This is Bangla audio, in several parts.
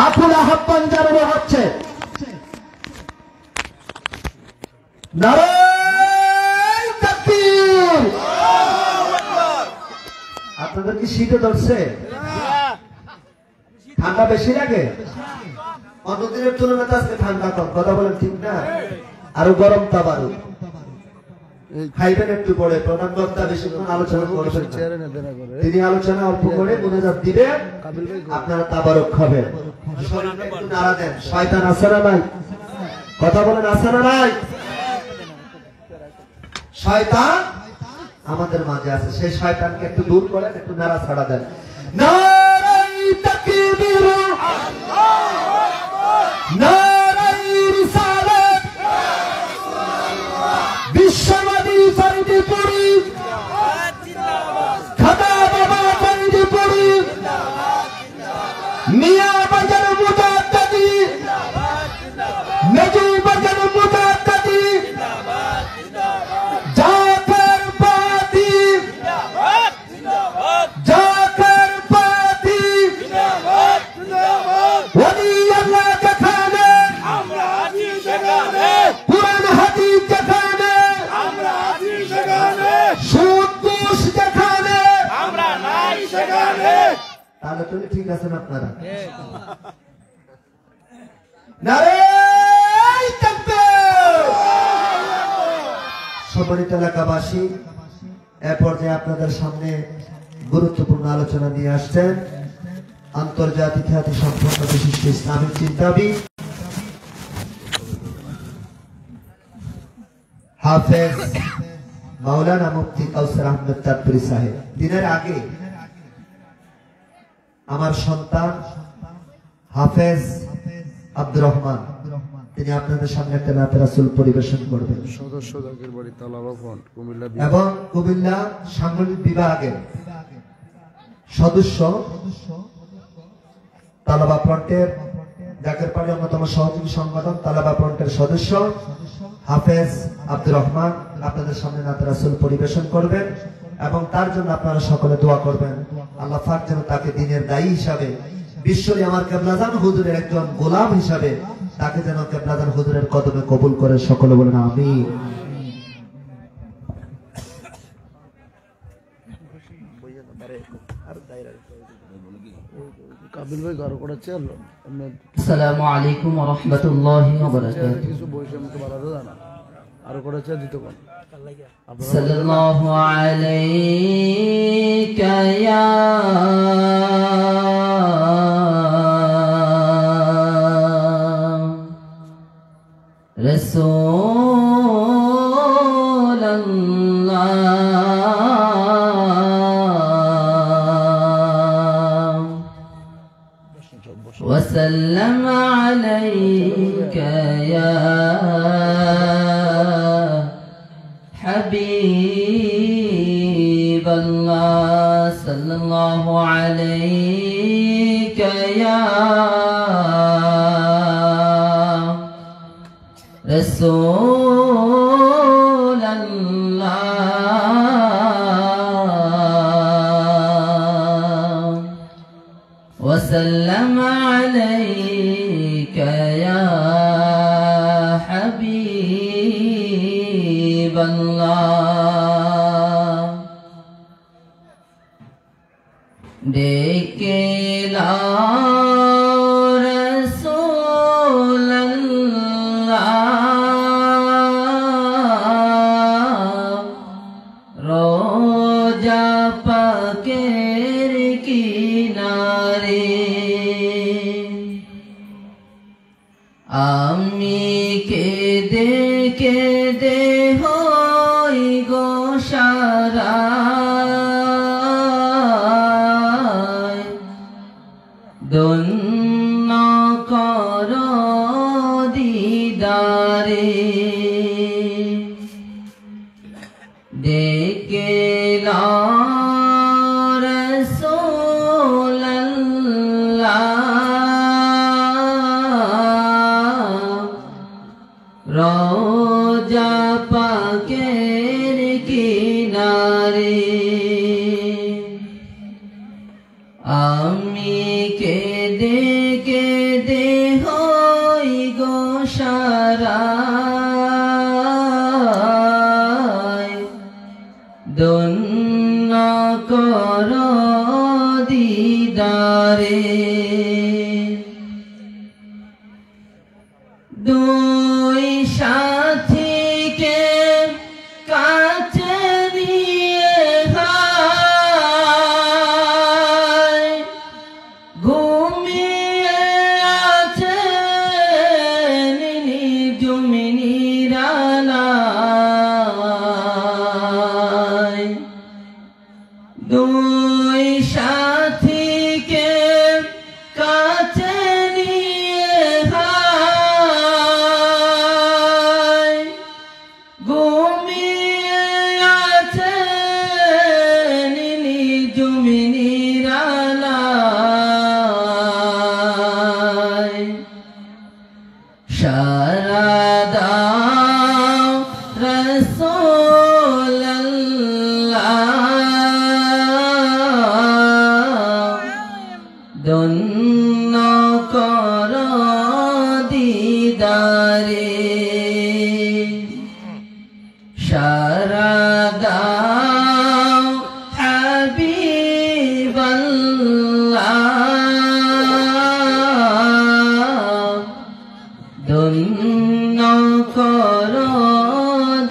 আবুল আহ্বান জানানো হচ্ছে। নারায়ে তাকবীর। আপনাদের কি শীতে ধরছে? ঠান্ডা বেশি লাগে? অন্যদিনের তুলনায় আজকে ঠান্ডা কম, কথা বলেন ঠিক না? আরো গরম তাবারু খাইবেন একটু পরে। প্রধান বক্তা বেশিক্ষণ আলোচনা করবেন না, তিনি আলোচনা অল্প করে মোনাজাত দিবেন, আপনারা তাবারক খাবেন। শরীরটা একটু নাড়া দেন। শয়তান আছে না নাই? কথা বলেন আছে না নাই? শয়তান আমাদের মাঝে আছে, সেই শয়তানকে একটু দূর করেন, একটু নাড়া ছাড়া দেন। নারায়ে তাকবীর, আল্লাহু আকবার, নারায়ে রিসালাত, বিশ্ববাদী ফরিদপুরি জিন্দাবাদ জিন্দাবাদ, খাদা বাবা ফরিদপুরি জিন্দাবাদ জিন্দাবাদ, মিয়া বাজার মুজাদ্দিদি জিন্দাবাদ জিন্দাবাদ, মেজু বাজার মুজাদ্দিদি জিন্দাবাদ জিন্দাবাদ, জাফর বাদি জিন্দাবাদ জিন্দাবাদ, জাফর বাদি জিন্দাবাদ জিন্দাবাদ, ওলি আল্লাহ যেখানে আমরা আছি সেখানে, কুরআন হাদিস যেখানে আমরা আছি সেখানে, সুদ ঘুষ যেখানে আমরা নাই সেখানে। তাহলে তো ঠিক আছেন আপনারা? নারায়ে তাকবীর। সম্মানিত এলাকাবাসী, এ পর্যায়ে আপনাদের সামনে গুরুত্বপূর্ণ আলোচনা নিয়ে আসছেন আন্তর্জাতিক খ্যাতি সম্পন্ন বিশিষ্ট ইসলামিক চিন্তাবিদ হাফেজ মাওলানা মুফতি কাউসার আহমেদ তাদপুরি সাহেব। দিনের আগে আমার সন্তান হাফেজ আব্দুর রহমান, তিনি আপনাদের সামনে একটা নাতে রাসূল পরিবেশন করবেন। এবং কুমিল্লা সাংগঠনিক বিভাগের সদস্য তালাবা ফ্রন্টের জাকের পাড়ি অন্যতম সহযোগী সংগঠন তালাবা ফ্রন্টের সদস্য হাফেজ আব্দুর রহমান আপনাদের সামনে নাতে রাসূল পরিবেশন করবেন এবং তার জন্য আপনারা সকলে দোয়া করবেন। আল্লাহ পাক যেন তাকে দ্বীনের দায়ী হিসাবে, বিশ্বরী আমার কেবলাজান হুজুরের একজন গোলাম হিসাবে তাকে যেন কেবলাজান হুজুরের কদমে কবুল করে। সকলে বলেন আমিন। আসসালামু আলাইকুম ওয়া রাহমাতুল্লাহি ওয়া বারাকাতুহু। সাল্লাল্লাহু আলাইকা ইয়া রাসূলুল্লাহ ওয়া সাল্লামা আলাইকা ইয়া হাবিবাল্লাহ সাল্লাল্লাহু আলাইকা ইয়া রাসূলুল্লাহ ওয়া সাল্লামা আলাইকা ইয়া হাবিবাল্লাহ ডেকে রোজা পাকের কিনারে আমি কেঁদে কেঁদে হই গো সারা ধন্য কর দিদারে ডেকে রাসূলুল্লাহ রোজা পাকের কিনারে আমি কেঁদে কেঁদে দুই সাথীকে কাছে নিয়ে হায় ঘুমিয়ে আছে নিঝুম নিরালায় দুই সাথীকে কাছে নিয়ে হায় ঘুমিয়ে আছে নিঝুম নিরালায় সারা দাও রাসূলুল্লাহ ধন্য কর দিদারে সারা দাও হাবিবাল্লাহ ধন্য কর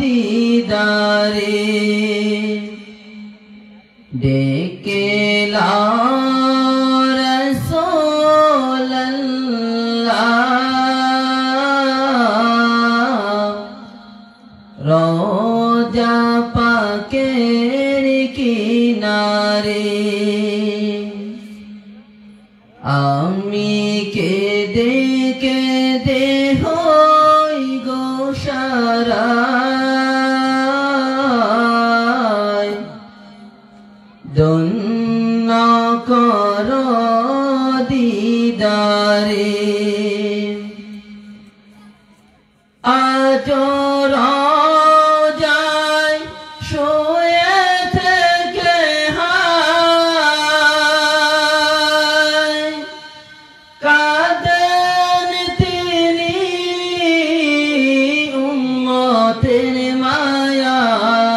দিদারে ডেকে লাও রাসূলুল্লাহ রোজা পাকের কিনারে আমি কেঁদে কেঁদে হই গো সারায় ধন্য কর দিদারে আজ রোজায় শুয়ে থেকে হায় কাঁদেন তিনি উম্মতের মায়ায়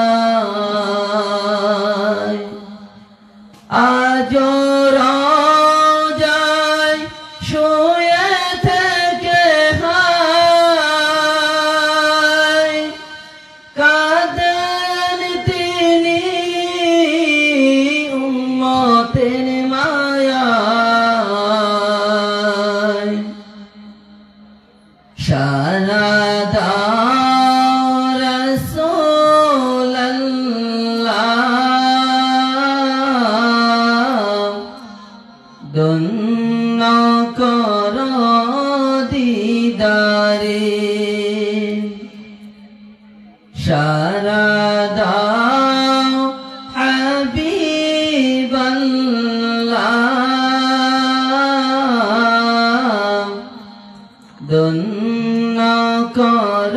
আজ রোজায় শুয়ে থেকে হায় কাঁদেন তিনি উম্মতের মায়ায় সারা দাও রাসূলুল্লাহ ধন্য কর দিদারে সারা দাও হাবিবাল্লাহ ধন্য কর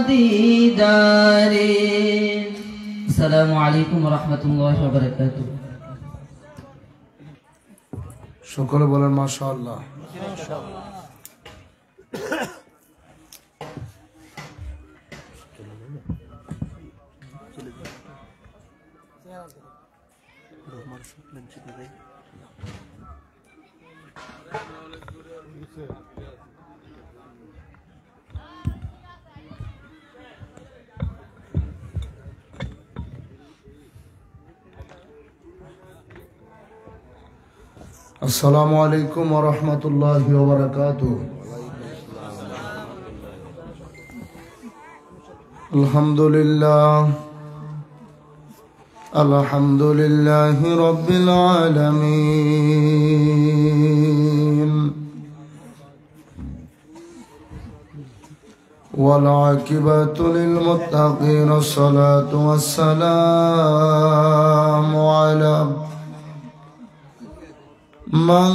দিদারে আসসালামু আলাইকুম ওয়া রাহমাতুল্লাহি ওয়া বারাকাতুহু সকলে বলেন মাশাআল্লাহ। আসসালামু আলাইকুম ওয়া রাহমাতুল্লাহি ওয়া বারাকাতুহু। আলহামদুলিল্লাহ আলহামদুলিল্লাহি রাব্বিল আলামিন ওয়াল আকিবাতু লিল মুত্তাকিন আসসালাতু ওয়াসসালামু আলা من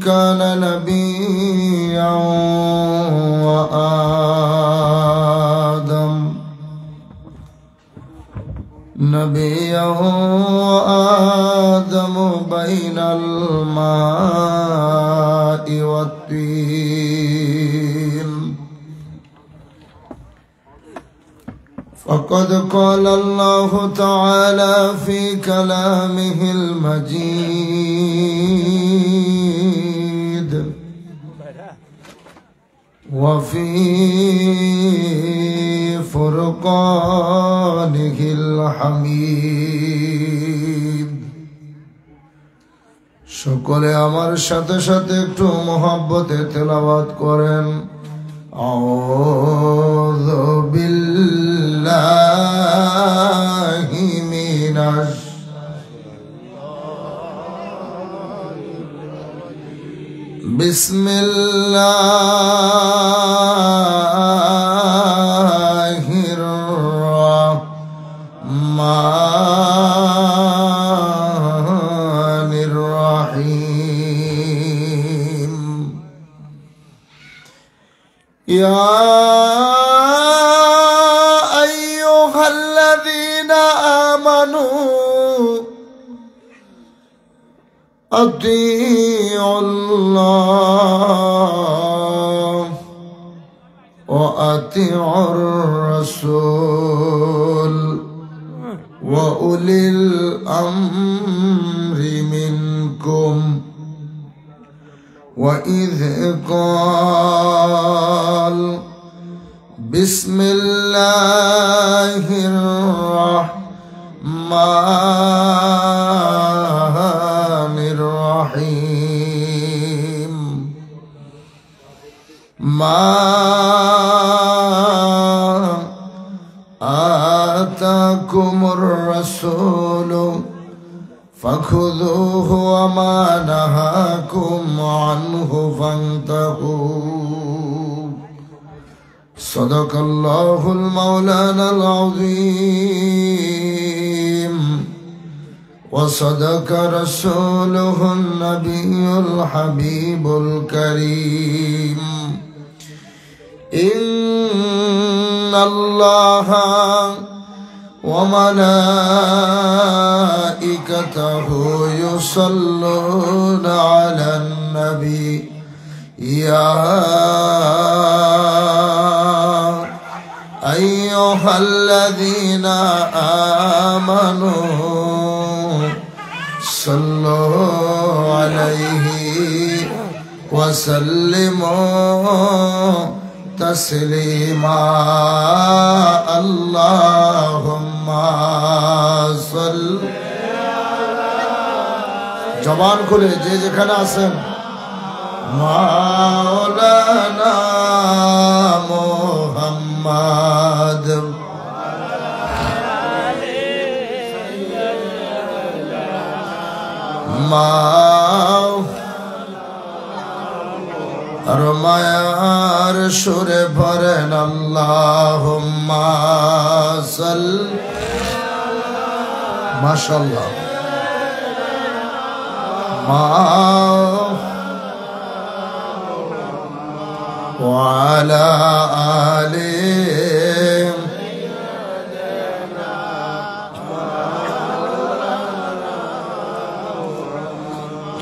كان نبيا وآدم وآدم بين الماء والطين فقد قال الله تعالى في كلامه المجيد وفي فرقانه الحميد সকলে আমার সাথে সাথে একটু মোহাব্বতে তেলাওয়াত করেন আউযু বিল্লাহি মিনাশ বিসমিল্লাহির রাহমানির রাহিম ইয়া আইয়ুহাল্লাযীনা আমানু أطيعوا الله وأطيعوا الرسول وأولي الأمر منكم وإذ قال بسم الله الرحمن الرحيم ما آتاكم الرسول فخذوه وما نهاكم عنه فانتهوا صدق الله المولانا العظيم وصدق رسوله النبي الحبيب الكريم إن الله وملائكته يصلون على النبي يا أيها الذين آمنوا صلوا عليه وسلموا تسليما اللهم صل জবান খুলে যে যেখানে আছেন মাওলানা মুহাম্মদ আর মায়ার সুরে ভরেন আল্লাহুম্মা সাল্লি মাশাআল্লাহ وعلى آله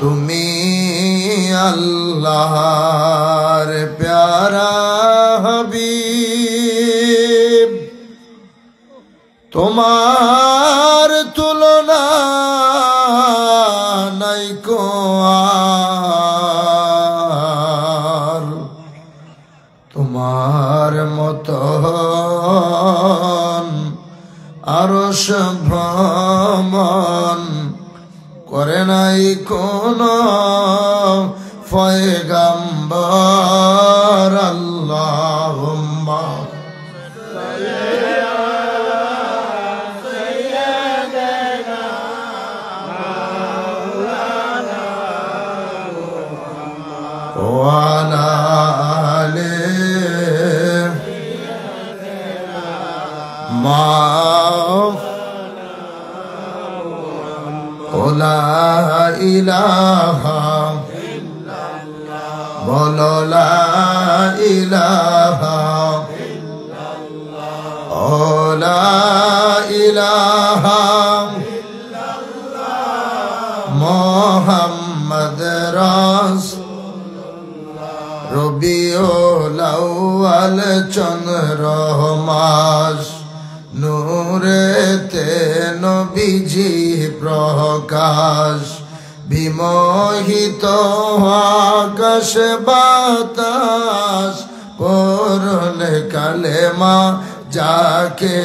তুমি আল্লাহর প্যারা হাবিব তোমার তুলনা নাই কো আর তোমার মতন আরশ ভ্রমণ করে নাই কোন পয়গম্বর আল্লাহুম্মা وعلى آله ما لا إله বলো লা ইলাহা ও লা ইলাহা মুহাম্মদ রাসূলুল্লাহ রবিউল আউয়াল চন্দ্র মাস নূরেতে নবীজি প্রকাশ বিমোহিত আকাশ বাতাস পরলে কালেমা যাকে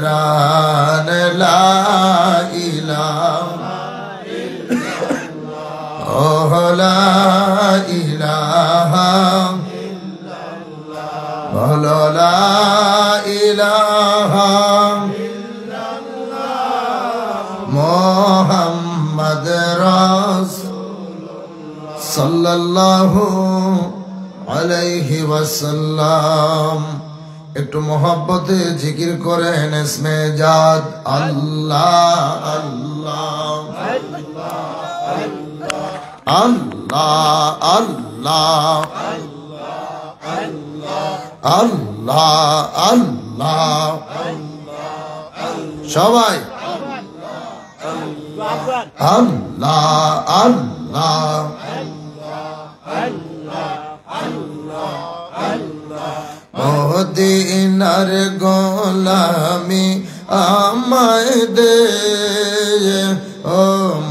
রান লা ইলাহা ইল্লাল্লাহ লা ইলাহা ইল্লাল্লাহ লা ইলাহা মুহাম্মদ রাসূলুল্লাহ সাল্লাল্লাহু আলাইহি ওয়াসাল্লাম। একটু মোহাব্বতে জিকির করেন ইসমে জাদ আল্লাহ আল্লাহ আল্লাহ আল্লাহ আল্লাহ আল্লাহ সবাই আল্লাহ আল্লাহ মদিনার গোলামি আমায় দে ও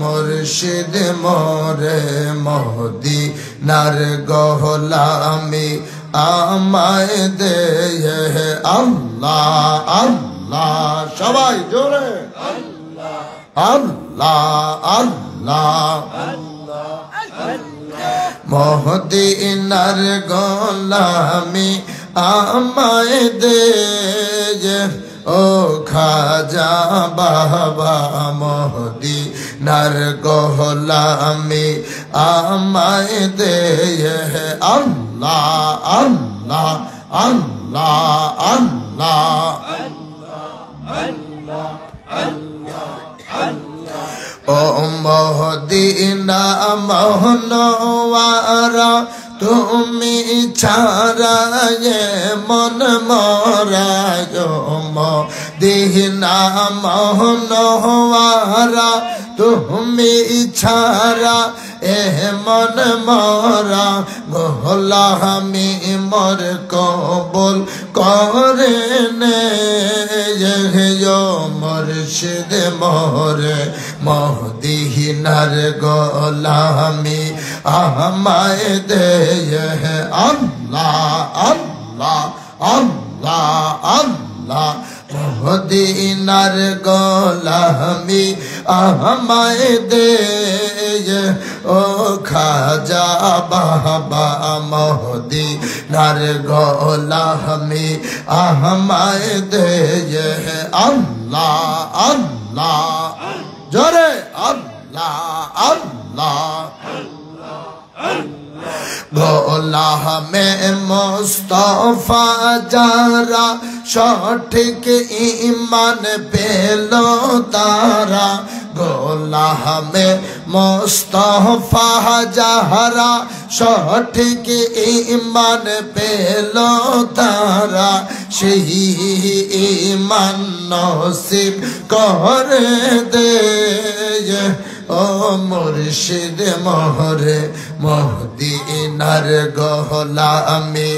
মুর্শিদ মোরে মদিনার গোলামি আমায় দে আল্লাহ আল্লাহ সবাই জোরে আল্লাহ আল্লাহ মদিনার গোলামি আমায় দে ও খাজা বাবা মদিনার গোলামি আমায় দে আল্লাহ আল্লাহ আল্লাহ আল্লাহ ও মদিনা মহনওয়ারা তুমি ছাড়া মন মরায় মদিনা মহনওয়ারা তুমি ছাড়া মন মরা গোলামি মোর কবুল করে নে মুর্শিদ মোরে মদিনার গোলামি আমায় দে আল্লাহ আল্লাহ আল্লাহ আল্লাহ মদিনার গোলামি আমায় দে ও খাজা বাবা মদিনার গোলামি আমায় দে আল্লাহ আল্লাহ জোরে আল্লাহ আল্লাহ গোলামে মুস্তাফা যারা সঠিক ঈমান পেল তারা গোলামে মুস্তাফা যারা সঠিক ঈমান পেল তারা সেই ঈমান নসিব করে দে ও মুর্শিদ মোরে মদিনার গোলামি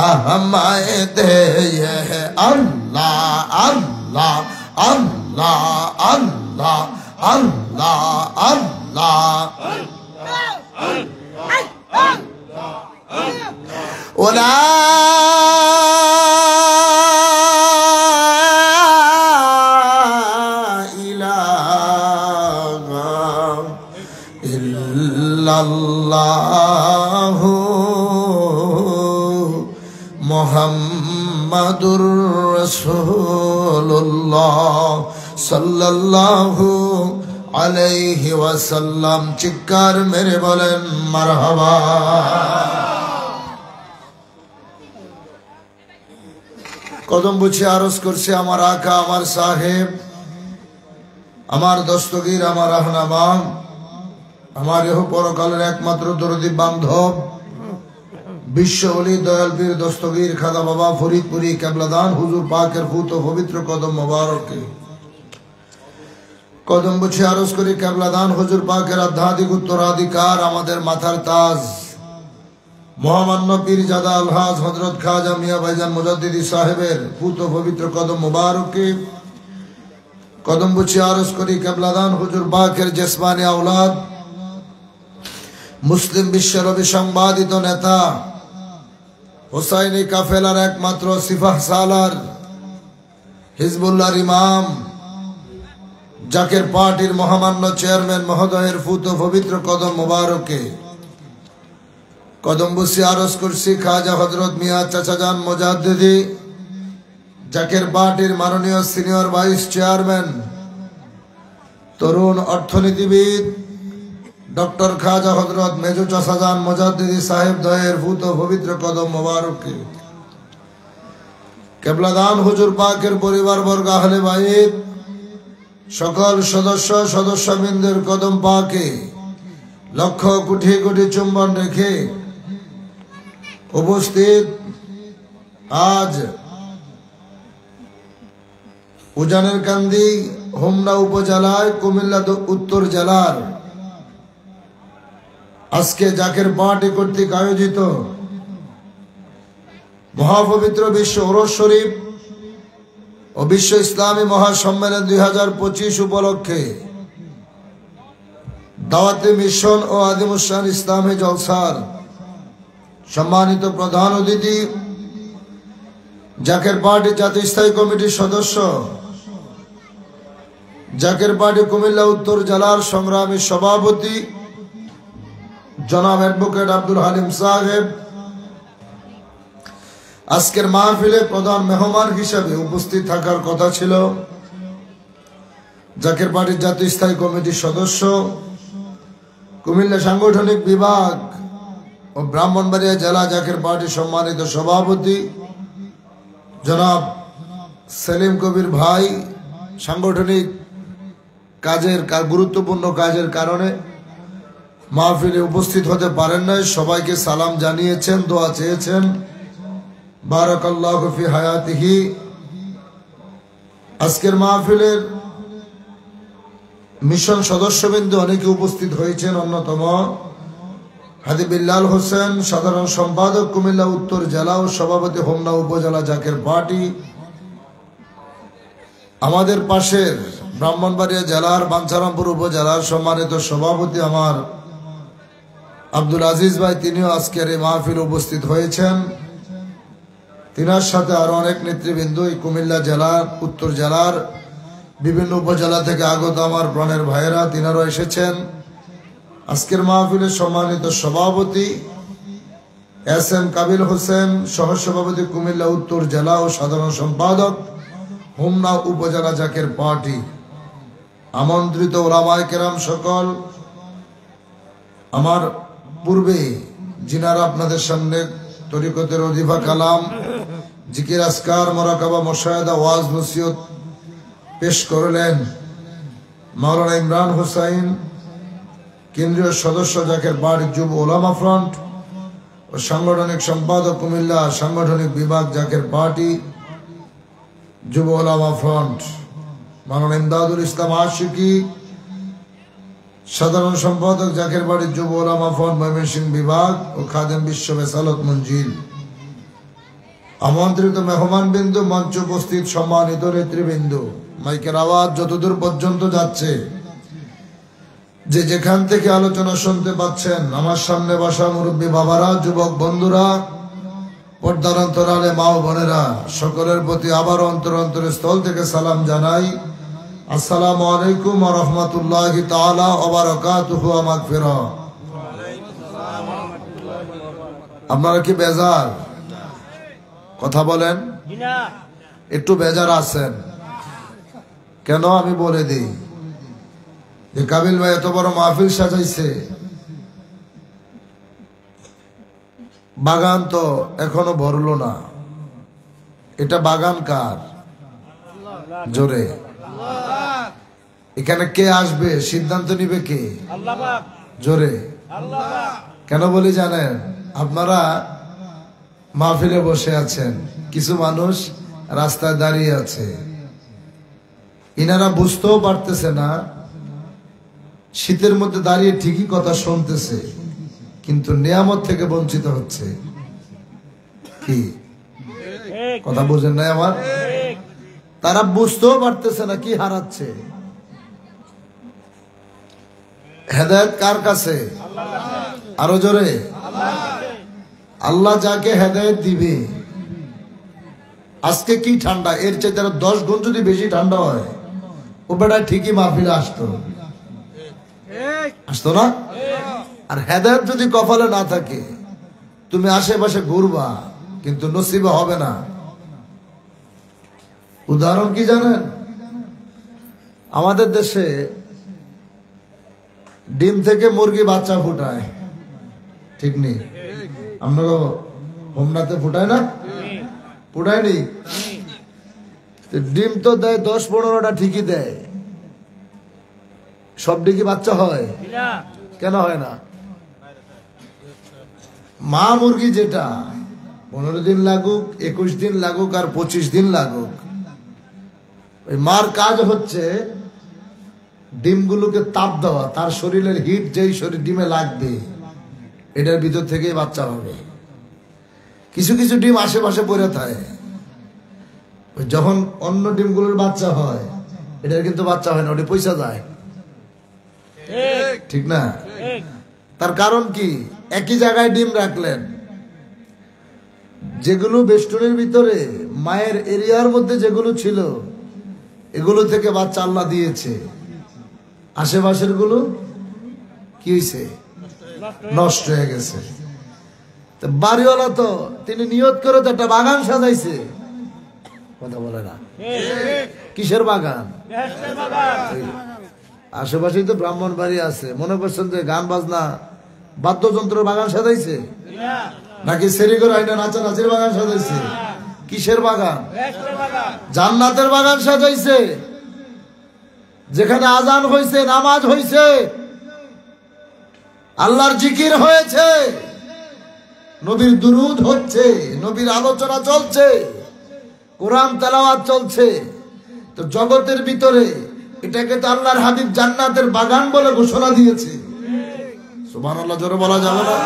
আমায় দে আল্লাহ আল্লাহ আল্লাহ আল্লাহ আল্লাহ আল্লাহ ওলা ইল্লাল্লাহু মুহাম্মাদুর রাসূলুল্লাহ সাল্লাল্লাহু আলাইহি ওয়াসাল্লাম। চিৎকার মেরে বলেন মারহাবা। কদম বুঝে আরজ করছে আমার আকা, আমার সাহেব, আমার দস্তগীর, আমার রাহনামা, আমার এহ পরকালের একমাত্র দরদি বান্ধব বিশ্ব ওলি দয়াল পীর দস্তগীর খাদা বাবা ফরিদপুরি কেবলাদান হুজুর পাকের ফুত পবিত্র কদম মোবারকে কদম বুঝে আরজ করি কেবলাদান হুজুর পাকের আধ্যাত্মিক উত্তরাধিকার আমাদের মাথার তাজ মহামান্য পীরজাদা আলহাজ হযরত খাজা মিয়া ভাইজান মুজাদ্দিদি সাহেবের ফুত পবিত্র কদম মোবারকে কদম বুঝে আরজ করি কেবলাদান হুজুর বাকের জেসমানি আওলাদ, মুসলিম বিশ্বের অবিসংবাদিত নেতা, হোসাইনি কাফেলার একমাত্র সিফাহ সালার, হিজবুল্লাহর ইমাম, জাকের পার্টির মহামান্য চেয়ারম্যান মহোদয়ের ফুত পবিত্র কদম মোবারকে কদম বসি আরজ করছি খাজা হযরত মিয়া চাচাজান মুজাদ্দিদি, জাকের পার্টির মাননীয় সিনিয়র ভাইস চেয়ারম্যান, তরুণ অর্থনীতিবিদ ডক্টর খাজা হযরত মেজু চাচাজান মুজাদ্দিদি সাহেব দয়ের ফুত পবিত্র কদম মোবারকে কেবলাদান হুজুর পাকের পরিবারবর্গ, আহলে বাইত, সকল সদস্যবৃন্দের কদম পাকে লক্ষ কোটি কোটি চুম্বন রেখে উপস্থিত আজ উজানের কান্দি হোমনা উপজেলায় কুমিল্লা উত্তর জেলার আজকে জাকের পার্টি কর্তৃক আয়োজিত মহাপবিত্র বিশ্ব ওরস শরীফ ও বিশ্ব ইসলামী মহাসম্মেলন 2025 উপলক্ষে দাওয়াতে মিশন ও আদিমুসান ইসলামী জলসার সম্মানিত প্রধান অতিথি, জাকের পার্টি জাতীয় স্থায়ী কমিটির সদস্য, জাকের পার্টি কুমিল্লা উত্তর জেলার সংগ্রামী সভাপতি জনাব অ্যাডভোকেট আব্দুল হালিম সাহেব, আজকের মাহফিলে প্রধান মেহমান হিসেবে উপস্থিত থাকার কথা ছিল জাকের পার্টির জাতীয় স্থায়ী কমিটির সদস্য, কুমিল্লা সাংগঠনিক বিভাগ ও ব্রাহ্মণবাড়িয়া জেলা জাকের পার্টির সম্মানিত সভাপতি জনাব সেলিম কবির ভাই। সাংগঠনিক গুরুত্বপূর্ণ কাজের কারণে মাহফিলে উপস্থিত হতে পারেন নাই, সবাইকে সালাম জানিয়েছেন, দোয়া চেয়েছেন। বারাকাল্লাহু ফি হায়াতিহি। আজকের মাহফিলের মিশন সদস্যবৃন্দ অনেকে উপস্থিত হয়েছেন। অন্যতম হাজি বিল্লাল হোসেন, সাধারণ সম্পাদক কুমিল্লা উত্তর জেলা ও সভাপতি হোমনা উপজেলা জাকের পার্টি। আমাদের পাশের ব্রাহ্মণবাড়িয়া জেলার বাঞ্ছারামপুর উপজেলার সম্মানিত সভাপতি আমার আব্দুল আজিজ ভাই, তিনিও আজকের এই মাহফিল উপস্থিত হয়েছেন। তিনার সাথে আরো অনেক নেতৃবৃন্দ এই কুমিল্লা জেলার উত্তর জেলার বিভিন্ন উপজেলা থেকে আগত আমার প্রাণের ভাইয়েরা, তিনারও এসেছেন। আজকের মাহফিলের সম্মানিত সভাপতি এস এম কাবিল হোসেন, সহসভাপতি কুমিল্লা উত্তর জেলা ও সাধারণ সম্পাদক হোমনা উপজেলা জাকের পার্টি, আমন্ত্রিত ওলামায়ে কেরাম সকল, আমার পূর্বে যিনারা আপনাদের সামনে তরিকতের অজিফা কালাম, জিকির আসকার, মোরাকাবা, মুশাহাদা, ওয়াজ নসিহত পেশ করলেন, মাওলানা ইমরান হোসাইন, কেন্দ্রীয় সদস্য জাকের পার্টি যুব ওলামা ফ্রন্ট ও সাংগঠনিক সম্পাদক কুমিল্লা সাংগঠনিক বিভাগ জাকের পার্টি যুব ওলামা ফ্রন্ট, মাওলানা ইমদাদুল ইসলাম আশিকি, সাধারণ সম্পাদক জাকের পার্টি যুব ওলামা ফ্রন্ট ময়মনসিংহ বিভাগ ও খাদেম বিশ্ব বেসালত মঞ্জিল, আমন্ত্রিত মেহমান বিন্দু, মঞ্চ উপস্থিত সম্মানিত নেতৃবৃন্দ, মাইকের আওয়াজ যতদূর পর্যন্ত যাচ্ছে, যে যেখান থেকে আলোচনা শুনতে পাচ্ছেন, আমার সামনে বসা মুরব্বী বাবারা, যুবক বন্ধুরা, পর্দার অন্তরালে মা ও বোনেরা, সকলের প্রতি আবার অন্তরের স্থল থেকে সালাম জানাই। আসসালামু আলাইকুম ওয়া রাহমাতুল্লাহি তাআলা ওয়া বারাকাতুহু ওয়া মাগফিরা। আপনারা কি বেজার? কথা বলেন, একটু বেজার আছেন কেন? আমি বলে দিই যে কাবিল ভাই এত বড় মাহফিল সাজাইছে, বাগান তো এখনো ভরলো না। এটা বাগান কার? জোরে এখানে কে আসবে সিদ্ধান্ত নিবে কে? জোরে কেন বলি জানেন? আপনারা মাহফিলে বসে আছেন, কিছু মানুষ রাস্তায় দাঁড়িয়ে আছে, ইনারা বুঝতেও পারতেছে না, শীতের মধ্যে দাঁড়িয়ে ঠিকই কথা শুনতেছে, কিন্তু নিয়ামত থেকে বঞ্চিত হচ্ছে। কি কথা বুঝেন না আমার? তারা বুঝতেও পারতেছে না কি হারাচ্ছে। হেদায়েত কার কাছে? আরো জোরে। আল্লাহ যাকে হেদায়েত দিবে। আজকে কি ঠান্ডা, এর চাইতে 10 গুণ যদি বেশি ঠান্ডা হয় ও বেটা ঠিকই মাহফিলে আসতো না। আর হেদায়েত যদি কপালে না থাকে তুমি আশেপাশে ঘুরবা কিন্তু নসিবে হবে না। উদাহরণ কি জানেন? আমাদের দেশে ডিম থেকে মুরগি বাচ্চা ফুটায়, ঠিক নেই? আমরা হোমনাতে ফুটায় না? ফুটায়নি? ডিম তো দেয় 10-15টা, ঠিকই দেয়। সব ডিমই বাচ্চা হয়? কেন হয় না? মা মুরগি যেটা 15 দিন লাগুক, 21 দিন লাগুক আর 25 দিন লাগুক, ওই মার কাজ হচ্ছে ডিমগুলোকে তাপ দেওয়া। তার শরীরের হিট যেই শরীর ডিমে লাগবে এটার ভিতর থেকে বাচ্চা হবে। কিছু কিছু ডিম আশেপাশে পড়ে থাকে, যখন অন্য ডিমগুলোর বাচ্চা হয় এটার কিন্তু বাচ্চা হয় না, ওটা পয়সা যায়, ঠিক না? তার কারণ কি? একই জায়গায় ডিম রাখলেন, যেগুলো বেষ্টনের ভিতরে মায়ের এরিয়ার মধ্যে যেগুলো ছিল এগুলো থেকে বাচ্চা আল্লাহ দিয়েছে, আশেপাশের গুলো কি হয়েছে? নষ্ট হয়ে গেছে। বাড়িওয়ালা তো তিনি নিয়ত করে তো একটা বাগান সাজাইছে, কথা বলে না? কিসের বাগান? আশেপাশেই তো ব্রাহ্মণ বাড়ি আছে, মনে করছেন যে গান বাজনা বাদ্যযন্ত্র বাগান সাজাইছে নাকি সেরিগর আইনা নাচানাচির বাগান সাজাইছে? কিসের বাগান? জান্নাতের বাগান সাজাইছে, যেখানে আজান হয়েছে, নামাজ হয়েছে, আল্লাহর জিকির হয়েছে, নবীর দুরুদ হচ্ছে, নবীর আলোচনা চলছে, কোরআন তেলাওয়াত চলছে। তো জগতের ভিতরে এটাকে তো আল্লাহর হাবিব জান্নাতের বাগান বলে ঘোষণা দিয়েছে। সুবহানাল্লাহ জোরে বলা যাবে না?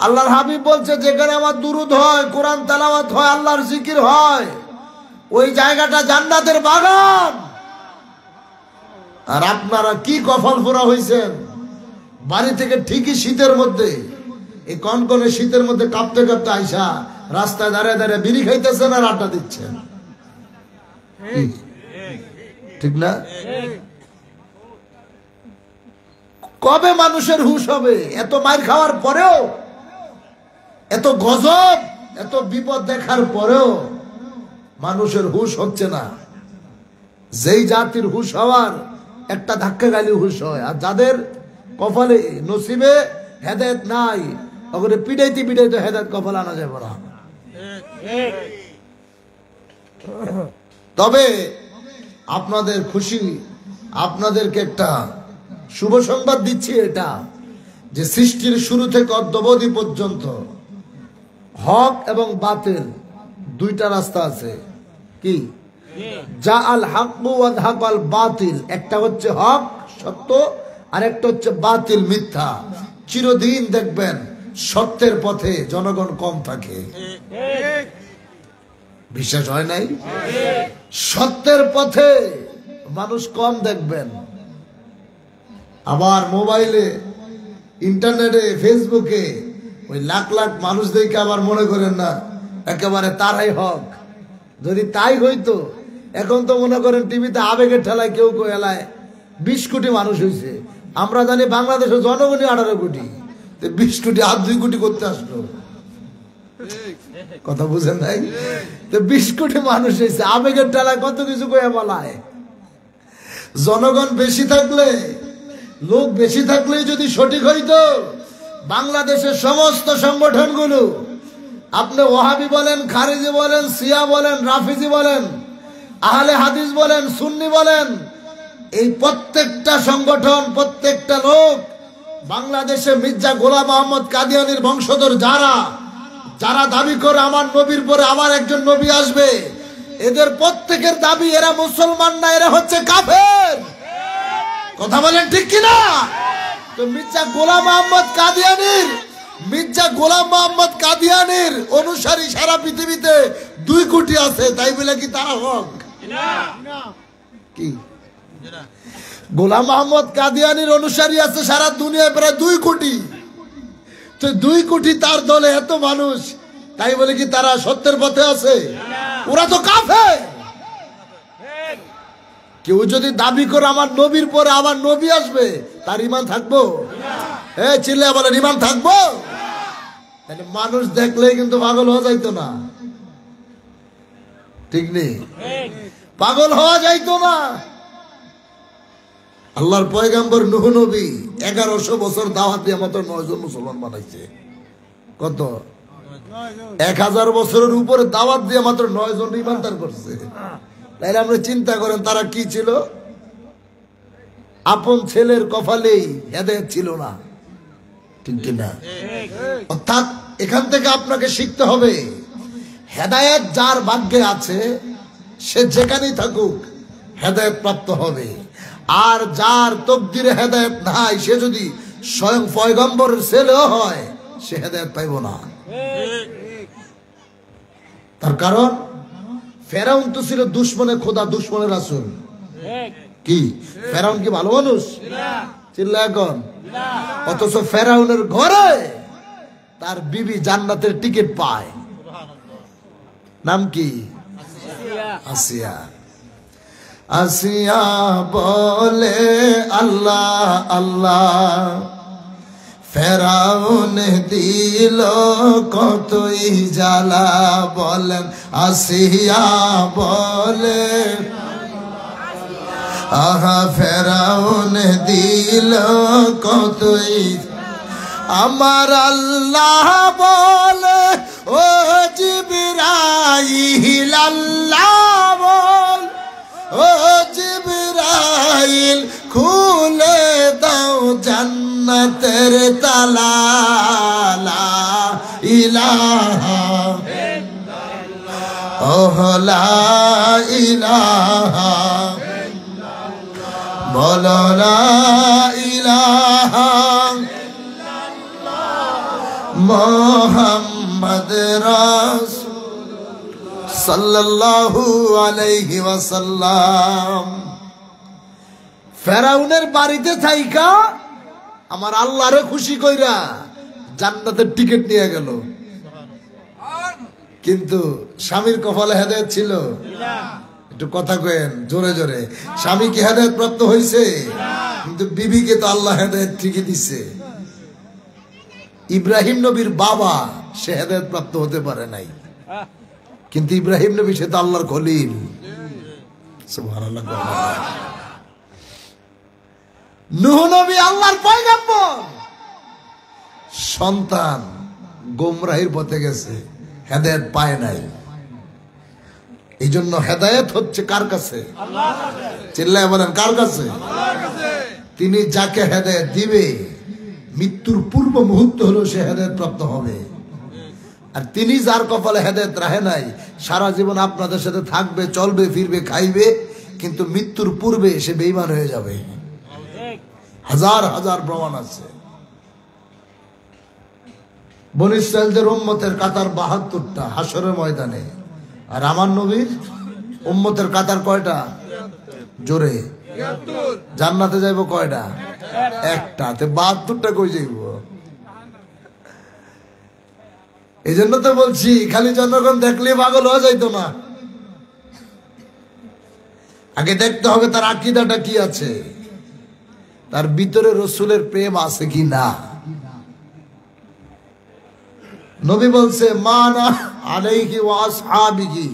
আল্লাহর হাবিব বলছে যেখানে আমার দুরুদ হয়, কোরআন তেলাওয়াত হয়, আল্লাহর জিকির হয়, ওই জায়গাটা জান্নাতের বাগান। আর আপনারা কি কপাল পোড়া হয়েছেন, বাড়ি থেকে ঠিকই শীতের মধ্যে, এই কনকনে শীতের মধ্যে কাঁপতে কাঁপতে আইসা রাস্তায় দাঁড়িয়ে দাঁড়িয়ে বিড়ি খাইতেছেন আর আড্ডা দিচ্ছেন, ঠিক না? কবে মানুষের হুঁশ হবে? এত মার খাওয়ার পরেও, এত গজব, এত বিপদ দেখার পরেও মানুষের হুঁশ হচ্ছে না। যেই জাতির হুঁশ হওয়ার একটা ধাক্কা গালি হুঁশ হয়, আর যাদের কপালে নসিবে হেদায়েত নাই ওগুলো পিড়াইতে পিড়াইতে হেদায়েত কপালে আনা যাবে না। তবে আপনাদের খুশি, আপনাদেরকে একটা শুভ সংবাদ দিচ্ছি, এটা যে সৃষ্টির শুরু থেকে অদ্যাবধি পর্যন্ত হক এবং বাতিল দুইটা রাস্তা আছে। কি? যা আল হাক্কু ওয়া যাহাকাল বাতিল, একটা হচ্ছে হক সত্য আর একটা হচ্ছে বাতিল মিথ্যা। চিরদিন দেখবেন সত্যের পথে জনগণ কম থাকে। বিশ্বাস হয় নাই? সত্যের পথে মানুষ কম দেখবেন। আবার মোবাইলে, ইন্টারনেটে, ফেসবুকে ওই লাখ লাখ মানুষ দেখে আবার মনে করেন না একেবারে তারাই হক। যদি তাই হইতো, এখন তো মনে করেন টিভিতে আবেগের ঠেলায় কেউ কেউ এলায় 20 কোটি মানুষ হয়েছে। আমরা জানি বাংলাদেশের জনগণই 18 কোটি, 20 কোটি আর 2 কোটি করতে আসলো, কথা বুঝেন নাই? তো 20 কোটি মানুষ হয়েছে, আবেগের ঠেলায় কত কিছু কয়ে বলায়। জনগণ বেশি থাকলে, লোক বেশি থাকলেই যদি সঠিক হইতো, বাংলাদেশের সমস্ত সংগঠনগুলো, আপনি ওয়াহাবি বলেন, খারিজি বলেন, শিয়া বলেন, রাফিজি বলেন, আহলে হাদিস বলেন, সুন্নি বলেন, এই প্রত্যেকটা সংগঠন, প্রত্যেকটা লোক বাংলাদেশে মির্জা গোলাম মোহাম্মদ কাদিয়ানীর বংশধর যারা যারা দাবি করে আমার নবীর পরে আবার একজন নবী আসবে, এদের প্রত্যেকের দাবি এরা মুসলমান না, এরা হচ্ছে কাফের। কথা বলেন ঠিক কিনা? তো মির্জা গোলাম মোহাম্মদ কাদিয়ানীর অনুসারী সারা পৃথিবীতে 2 কোটি আছে, তাই বলে কি তারা হক? কি গোলাম আহমদ কাদিয়ানির অনুসারী আছে সারা দুনিয়ায় প্রায় 2 কোটি। তো 2 কোটি তার দলে এত মানুষ, তাই বলে কি তারা সত্যের পথে আছে? ওরা তো কাফের। কেউ যদি দাবি করে আমার নবীর পরে আবার নবী আসবে, তার ঈমান থাকবো? চিল্লায়া বলেন, ঈমান থাকবো? তাহলে মানুষ দেখলেই কিন্তু পাগল হওয়া যাইতো না, ঠিক নেই? পাগল হওয়া যাইতো না। আল্লাহর পয়গম্বর নূহ নবী 1100 বছর দাওয়াত দিয়ে মাত্র 9 জন মুসলমান বানাইছে। কত? 1000 বছরের উপরে দাওয়াত দিয়ে মাত্র 9 জন ঈমানদার করছে। তাইলে আপনি চিন্তা করেন তারা কি ছিল? আপন ছেলের কপালেই হেদায়েত ছিল না, ঠিক কিনা? অর্থাৎ এখান থেকে আপনাকে শিখতে হবে, হেদায়েত যার ভাগ্যে আছে সে যেখানেই থাকুক হেদায়েত প্রাপ্ত হবে। আর যার তকদিরে হেদায়েত নাই, সে যদি স্বয়ং পয়গম্বরের ছেলেও হয়, সে হেদায়েত পাইব না। তার কারণ ফেরাউন তো ছিল দুশমনে খোদা, দুশমনের রাসূল। কি ফেরাউন কি ভালো মানুষ? চিল্লা এখন। অথচ ফেরাউনের ঘরে তার বিবি জান্নাতের টিকিট পায়। নাম কি? আসিয়া। আসিয়া বলে আল্লাহ আল্লাহ, ফেরাউন দিল কতই জ্বালা। বলেন আসিয়া বলে, আহা ফেরাউন দিল কতই। আমার আল্লাহ বলে ও জিবরাইল, আল্লাহ বল ও জিবরাইল, খুলে দাও জান্নাতের তালা। লা ইলাহা ইল্লাল্লাহ, লা ইলাহা বলো লা ইলাহা মুহাম্মদ রাসূল সাল্লাল্লাহু আলাইহি ওয়াসাল্লাম। ফেরাউনের বাড়িতে থাইকা আমার আল্লাহরে খুশি কইরা জান্নাতের টিকিট নিয়ে গেল। কিন্তু স্বামীর কপালে হেদায়েত ছিল? একটু কথা কয়েন জোরে জোরে। স্বামী কি হেদায়েত প্রাপ্ত হয়েছে? কিন্তু বিবিকে তো আল্লাহ হেদায়েত ঠিকই দিচ্ছে। ইব্রাহিম নবীর বাবা সে হেদায়েত প্রাপ্ত হতে পারে নাই, কিন্তু ইব্রাহিম নবী সে তো আল্লাহর খলিল। সুবহানাল্লাহ। নূহ নবী আল্লাহর পয়গম্বর, সন্তান গোমরাহির পথে গেছে, হেদায়েত পায় নাই। এই জন্য হেদায়েত হচ্ছে কার কাছে? চিল্লায় বলেন কার কাছে? তিনি যাকে হেদায়েত দিবে, মৃত্যুর পূর্ব মুহূর্ত হলো সে হেদায়েত প্রাপ্ত হবে। আর তিনি যার কপালে হেদায়েত রাখে নাই, সারা জীবন আপনাদের সাথে থাকবে, চলবে, ফিরবে, খাইবে, কিন্তু মৃত্যুর পূর্বে সে বেঈমান হয়ে যাবে। হাজার হাজার প্রমাণ আছে। বনী ইসরাঈলদের উম্মতের কাতার ৭২টা হাশরের ময়দানে, আর আমার নবীর উম্মতের কাতার কয়টা? জোরে। জান্নাতে যাইব কয়টা? একটা। ৭২টা কই যাইব? এই জন্য তো বলছি, খালি জনগণ দেখলে পাগল হয়ে যাইতো না। আগে দেখতে হবে তার আকীদাটা কি আছে, তার ভিতরে রাসূলের প্রেম আছে কি না। নবী বলছে মানা আলাইহি ওয়া আসহাবিহি,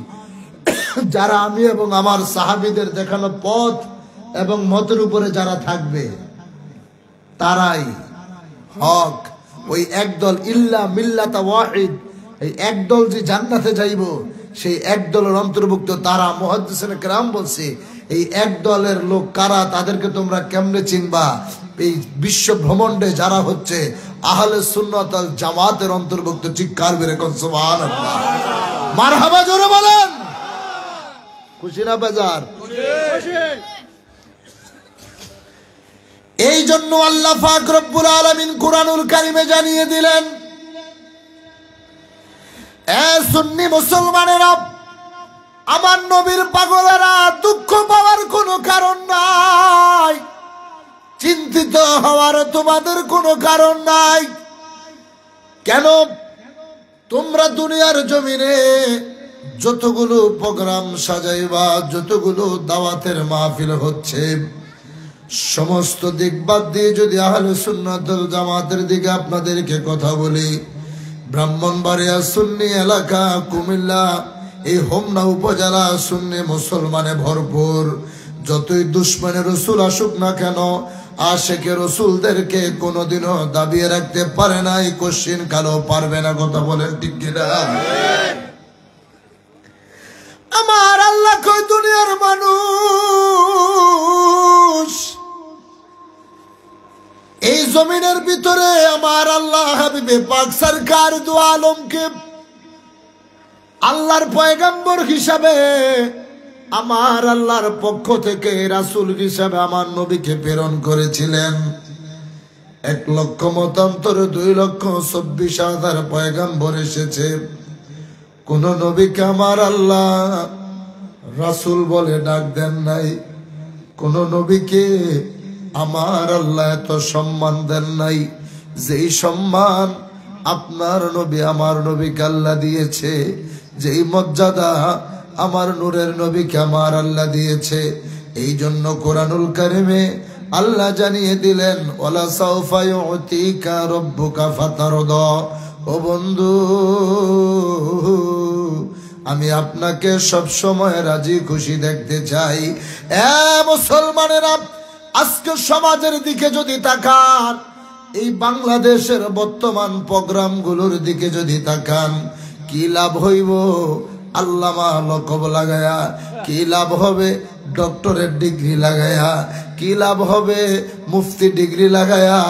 যারা আমি এবং আমার সাহাবীদের দেখানো পথ এবং মতের উপরে যারা থাকবে তারাই হক। ওই একদল ইল্লা মিল্লাতা ওয়াহিদ, এই একদল যে জান্নাতে যাইব সেই একদলের অন্তর্ভুক্ত তারা। মুহাদ্দিসিনে কেরাম বলছে এই একদলের লোক কারা, তাদেরকে তোমরা কেমনে চিনবা? এই বিশ্ব ভ্রমণ্ডে যারা হচ্ছে আহলে সুন্নাত ওয়াল জামাতের অন্তর্ভুক্ত। চিৎকার করে কোন সুবহানাল্লাহ, মারহাবা জোরে বলেন। খুশি না বেজার? এই জন্য আল্লাহ পাক রব্বুল আলামিন কুরআনুল কারীমে জানিয়ে দিলেন, এ সুন্নি মুসলমানেরা, আমার নবীর পাগলেরা দুঃখ পাওয়ার কোনো কারণ নাই, চিন্তিত হওয়ার তোমাদের কোনো কারণ নাই। কেন? তোমরা দুনিয়ার জমিনে যতগুলো প্রোগ্রাম সাজাইবা, যতগুলো দাওয়াতের মাহফিল হচ্ছে, সমস্ত দিক বাদ দিয়ে যদি আহলে সুন্নাত ওয়াল জামাতের দিকে আপনাদেরকে কথা বলি, ব্রাহ্মণবাড়িয়া সুন্নি এলাকা, কুমিল্লা এই হোমনা উপজেলা সুন্নি মুসলমানে ভরপুর। যতই দুশমনে রসুল আসুক না কেন, আশেকে রসুলদেরকে কোনোদিনও দাবিয়ে রাখতে পারে নাই, কোশ্চিন কালো পারবে না। কথা বলেন ঠিক কিনা? আমার আল্লাহ কই দুনিয়ার মানুষ, এই জমিনের ভিতরে আমার আল্লাহ হাবিবে পাক সরকার দু আলমকে আল্লাহর পয়গম্বর হিসাবে, আমার আল্লাহর পক্ষ থেকে রাসূল হিসাবে আমার নবীকে প্রেরণ করেছিলেন। 1,00,000 মতান্তরে 2,24,000 পয়গম্বর এসেছে, কোন নবীকে আমার আল্লাহ রাসূল বলে ডাক দেন নাই, কোন নবীকে আমার আল্লাহ এত সম্মান দেন নাই যেই সম্মান আপনার নবী আমার নবীকে আল্লাহ দিয়েছে, যেই মর্যাদা আমার নূরের নবীকে আমার আল্লাহ দিয়েছে। এই জন্য কোরআনুল কারিমে আল্লাহ জানিয়ে দিলেন, ওয়ালা সাউফা ইউতিকা রাব্বুকা ফাতারদা। ও বন্ধু, আমি আপনাকে সব সময় রাজি খুশি দেখতে চাই। মুসলমানেরা, আজকে সমাজের দিকে যদি তাকান, এই বাংলাদেশের বর্তমান প্রোগ্রামগুলোর দিকে যদি তাকান, কি লাভ হইব? আল্লামা লকব লাগায়া কি লাভ হবে? ডক্টরেট ডিগ্রি লাগায়া কি লাভ হবে? মুফতি ডিগ্রি লাগায়া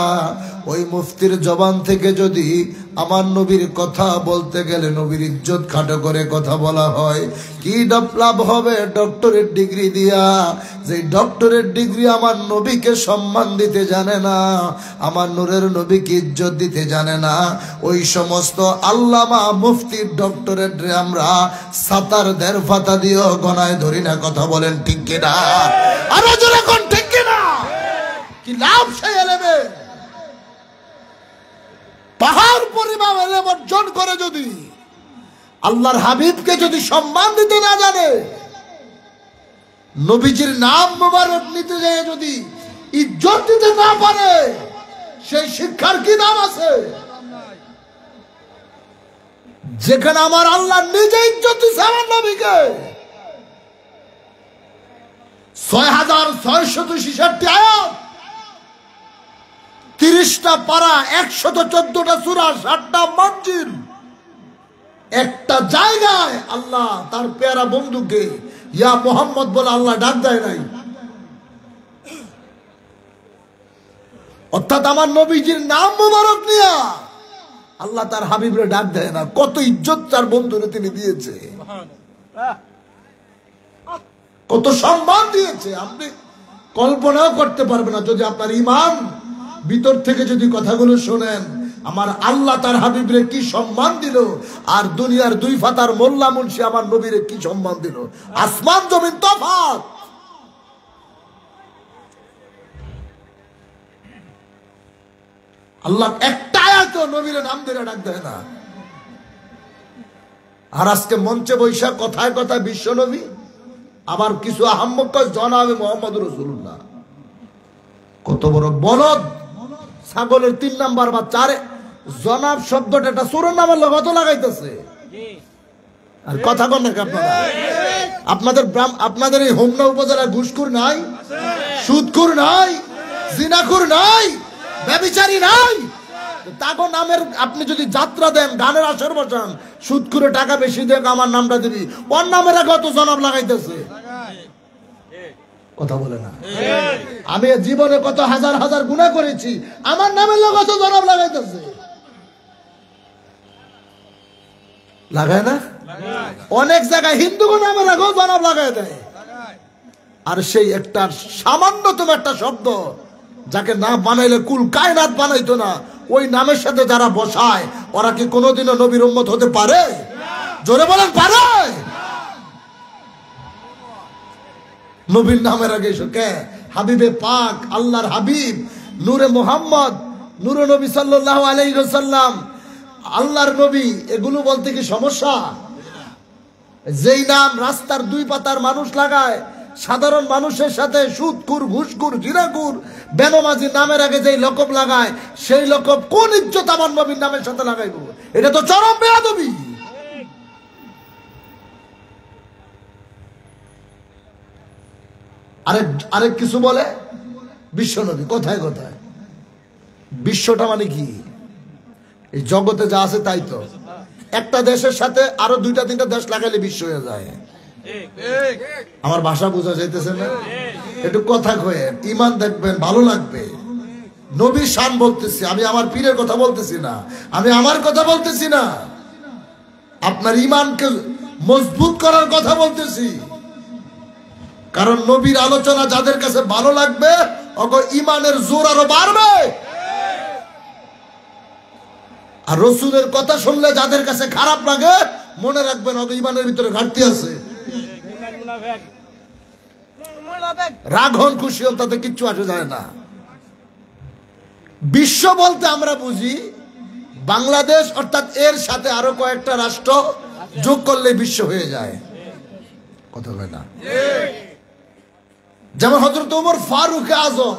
ওই মুফতির জবান থেকে যদি আমার নবীর কথা বলতে গেলে নবীর ইজ্জত খাটো করে কথা বলা হয়, কি লাভ হবে ডক্টরেট ডিগ্রি দিয়া? যে ডক্টরেট ডিগ্রি আমার নবীকে সম্মান দিতে জানে না, আমার নূরের নবীকে ইজ্জত দিতে জানে না, ওই সমস্ত আল্লামা মুফতির ডক্টরেট রে আমরা সাতার দের ফাতা দিয়েও গনায় ধরি না। কথা বলেন ঠিক কিনা? আরো জোরে কোন ঠিক কিনা? কি লাভ সেই এলেমে? পাহাড় পরিমাণ এলেম অর্জন করে যদি আল্লাহর হাবিবকে যদি সম্মান দিতে না জানে, নবীজির নাম মোবারক নিতে যায় যদি ইজ্জত দিতে না পারে, সেই শিক্ষার কি নাম আছে? যেখানে আমার আল্লাহ নিজে ইজ্জত দিচ্ছে আমার নবীকে। 6,666 আয়াত, 30টা পারা, 114টা সূরা, 7টা মঞ্জিল, একটা জায়গায় আল্লাহ তার পেয়ারা বন্ধুকে ইয়া মোহাম্মদ বলে আল্লাহ ডাক দেয় নাই। অর্থাৎ আমার নবীজির নাম মোবারক নিয়া আল্লাহ তার হাবিবরে ডাক দেয় না। কত ইজ্জত তার বন্ধুরে তিনি দিয়েছে, কত সম্মান দিয়েছে, আপনি কল্পনাও করতে পারবেন না। যদি আপনার ইমান ভিতর থেকে যদি কথাগুলো শোনেন, আমার আল্লাহ তার হাবিবরে কি সম্মান দিল, আর দুনিয়ার দুই ফাতার মোল্লা মুন্সি আমার নবীরে কি সম্মান দিল, আসমান জমিন তফাৎ। আল্লাহ একটা আয়াত নবীরে নাম ধরে ডাক দেয় না। আর আজকে মঞ্চে বৈশা কথায় কথায় বিশ্ব নবী, আবার কিছু আহম্মক জনাবে মোহাম্মদ রাসূলুল্লাহ। কত বড় বলদ! ছাগলের 3 নাম্বার বা 4 জনাব শব্দটা একটা চোরের নামের লগত লাগাইতেছে। আর কথা কন না আপনারা? আপনাদের এই হোমনা উপজেলায় ঘুষখোর নাই, সুদখোর নাই, জিনাখোর নাই, ব্যভিচারী নাই? তাকে নামের আপনি যদি যাত্রা দেন, গানের আসর বসান, সুদখোরে টাকা বেশি দেখ আমার নামটা দিবি, ওর নামের কত জনাব লাগাইতেছে। কথা বলে না? আমি জীবনে কত হাজার হাজার গুনাহ করেছি, আমার নামের লোক কত জনাব লাগাইতেছে। লাগায় না? অনেক জায়গায় হিন্দু নামের আগেও জনাব লাগাই দেয়। আর সেই একটা সামান্যতম একটা শব্দ যাকে না বানাইলে কুল কায়নাত বানাইতো না, ওই নামের সাথে যারা বসায়, ওরা কি কোনোদিনও নবীর উম্মত হতে পারে? জোরে বলেন পারে? নবীর নামের আগে এসো কে? হাবিবে পাক, আল্লাহর হাবিব, নূরে মোহাম্মদ, নূরে নবী সাল্লাল্লাহু আলাইহি ওয়াসাল্লাম, আল্লাহর নবী, এগুলো বলতে কি সমস্যা? যেই নাম রাস্তার দুই পাতার মানুষ লাগায়, সাধারণ মানুষের সাথে সুদখোর, ঘুষখোর, জিনাখোর, বেনমাজি নামের আগে যেই লকব লাগায়, সেই লকব কোন ইজ্জত আমার নবীর নামের সাথে লাগাইব? এটা তো চরম বেয়াদবি। আরেক কিছু বলে বিশ্ব নবী। কোথায় কোথায়? বিশ্বটা মানে কি? এই জগতে যা আছে তাই তো। একটা দেশের সাথে আরো দুইটা তিনটা দেশ লাগাইলে বিশ্ব হয়ে যায়। আমার ভাষা বোঝা যাইতেছে না? একটু কথা কয়ে ইমান দেখবেন, ভালো লাগবে। নবী শান বলতেছি, আমি আমার পীরের কথা বলতেছি না, আমি আমার কথা বলতেছি না, আপনার ইমানকে মজবুত করার কথা বলতেছি। কারণ নবীর আলোচনা যাদের কাছে ভালো লাগবে, ওগো ইমানের জোর আরো বাড়বে। আর রসুলের কথা শুনলে যাদের কাছে খারাপ লাগে, মনে রাখবেন ওগো ইমানের ভিতরে ঘাটতি আছে। রাগ হন, খুশি হন, তাতে কিচ্ছু আসে যায় না। বিশ্ব বলতে আমরা বুঝি বাংলাদেশ, অর্থাৎ এর সাথে আরো কয়েকটা রাষ্ট্র যোগ করলে বিশ্ব হয়ে যায়। কথা হয় না? যেমন হযরত ওমর ফারুক আজম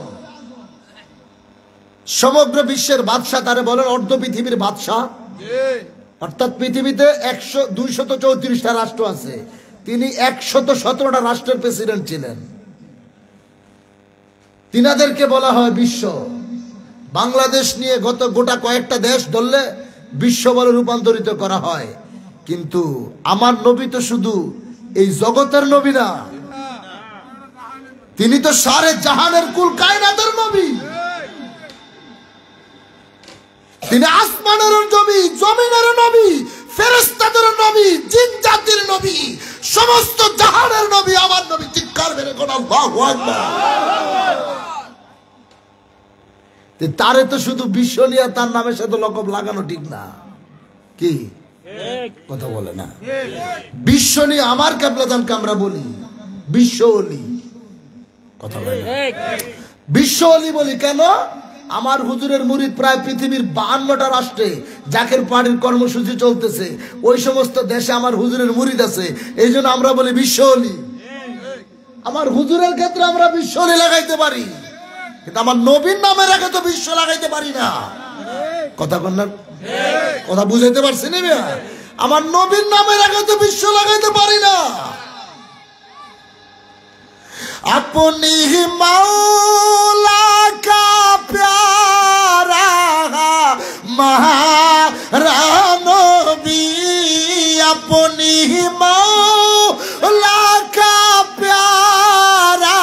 সমগ্র বিশ্বের বাদশাহ, তারে বলেন অর্ধ পৃথিবীর বাদশাহ। অর্থাৎ পৃথিবীতে 234টা রাষ্ট্র আছে, তিনি 117টা রাষ্ট্রের প্রেসিডেন্ট ছিলেন। তিনাদেরকে বলা হয় বিশ্ব। বাংলাদেশ নিয়ে গোটা কয়েকটা দেশ ধরলে বিশ্ব বলে রূপান্তরিত করা হয়। কিন্তু আমার নবী তো শুধু এই জগতের নবী না, তিনি তো সারে জাহানের কুল কায়নাতের নবী। তিনি আসমানের নবী, জমিনের নবী, ফেরেশতাদের নবী, জিন জাতির নবী, সমস্ত জাহানের নবী আমার নবী। চিৎকার মেরে কোন আল্লাহু আকবার। তারে তো শুধু বিশ্ব নিয়ে তার নামের সাথে লকব লাগানো ঠিক না। কি কথা বলে না? বিশ্ব নিয়ে আমার কেবলাদানকে আমরা বলি বিশ্ব অলি। কথা বলে না? বিশ্ব অলি বলি কেন? আমার হুজুরের মুরিদ প্রায় পৃথিবীর 52টা রাষ্ট্রে জাকের পার্টির কর্মসূচি চলতেছে, ওই সমস্ত দেশে আমার হুজুরের মুরিদ আছে, এই জন্য আমরা বলি বিশ্ব অলি। আমার হুজুরের ক্ষেত্রে আমরা বিশ্ব অলি লাগাইতে পারি, কিন্তু আমার নবীর নামের আগে তো বিশ্ব লাগাইতে পারি না। কথা কন্যা, কথা বুঝাইতে পারছি না? আমার নবীর নামের আগে তো বিশ্ব লাগাইতে পারি না। अपनी मौला का प्यारा महारा नबी, अपनी मौला का प्यारा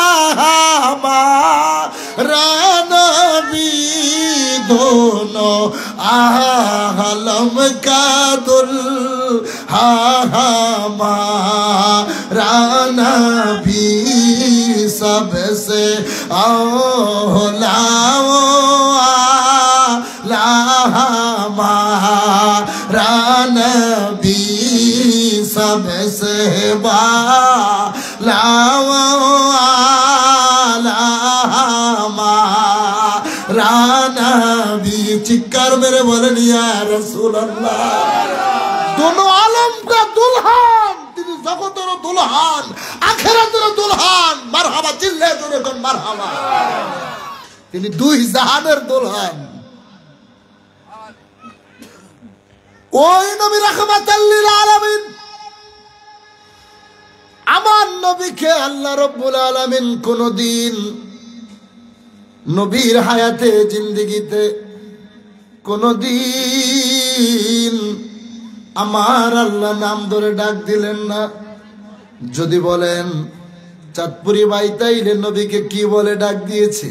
महारा नबी, दोनों आलम का दुल्हा हमारा नबी, सबसे औला हमारा नबी, सबसे बाला हमारा नबी। चिक्कर मेरे बोले या रसूल अल्लाह, दोनों आलम का दुल्हन, তিনি জগতের দুলহান, আখিরাতের দুলহান। মারহাবা, চিল্লায়ে জোরে কোন মারহাবা। তিনি দুই জাহানের দুলহান। ওই নবী রাহমাতাল লিল আলামিন, আমার নবীকে আল্লাহ রাব্বুল আলামিন কোনদিন নবীর হায়াতে, জিন্দেগিতে কোনদিন আমার আল্লাহ নাম ধরে ডাক দিলেন না। যদি বলেন চাঁদপুরি ভাই তাইলে নবীকে কি বলে ডাক দিয়েছে?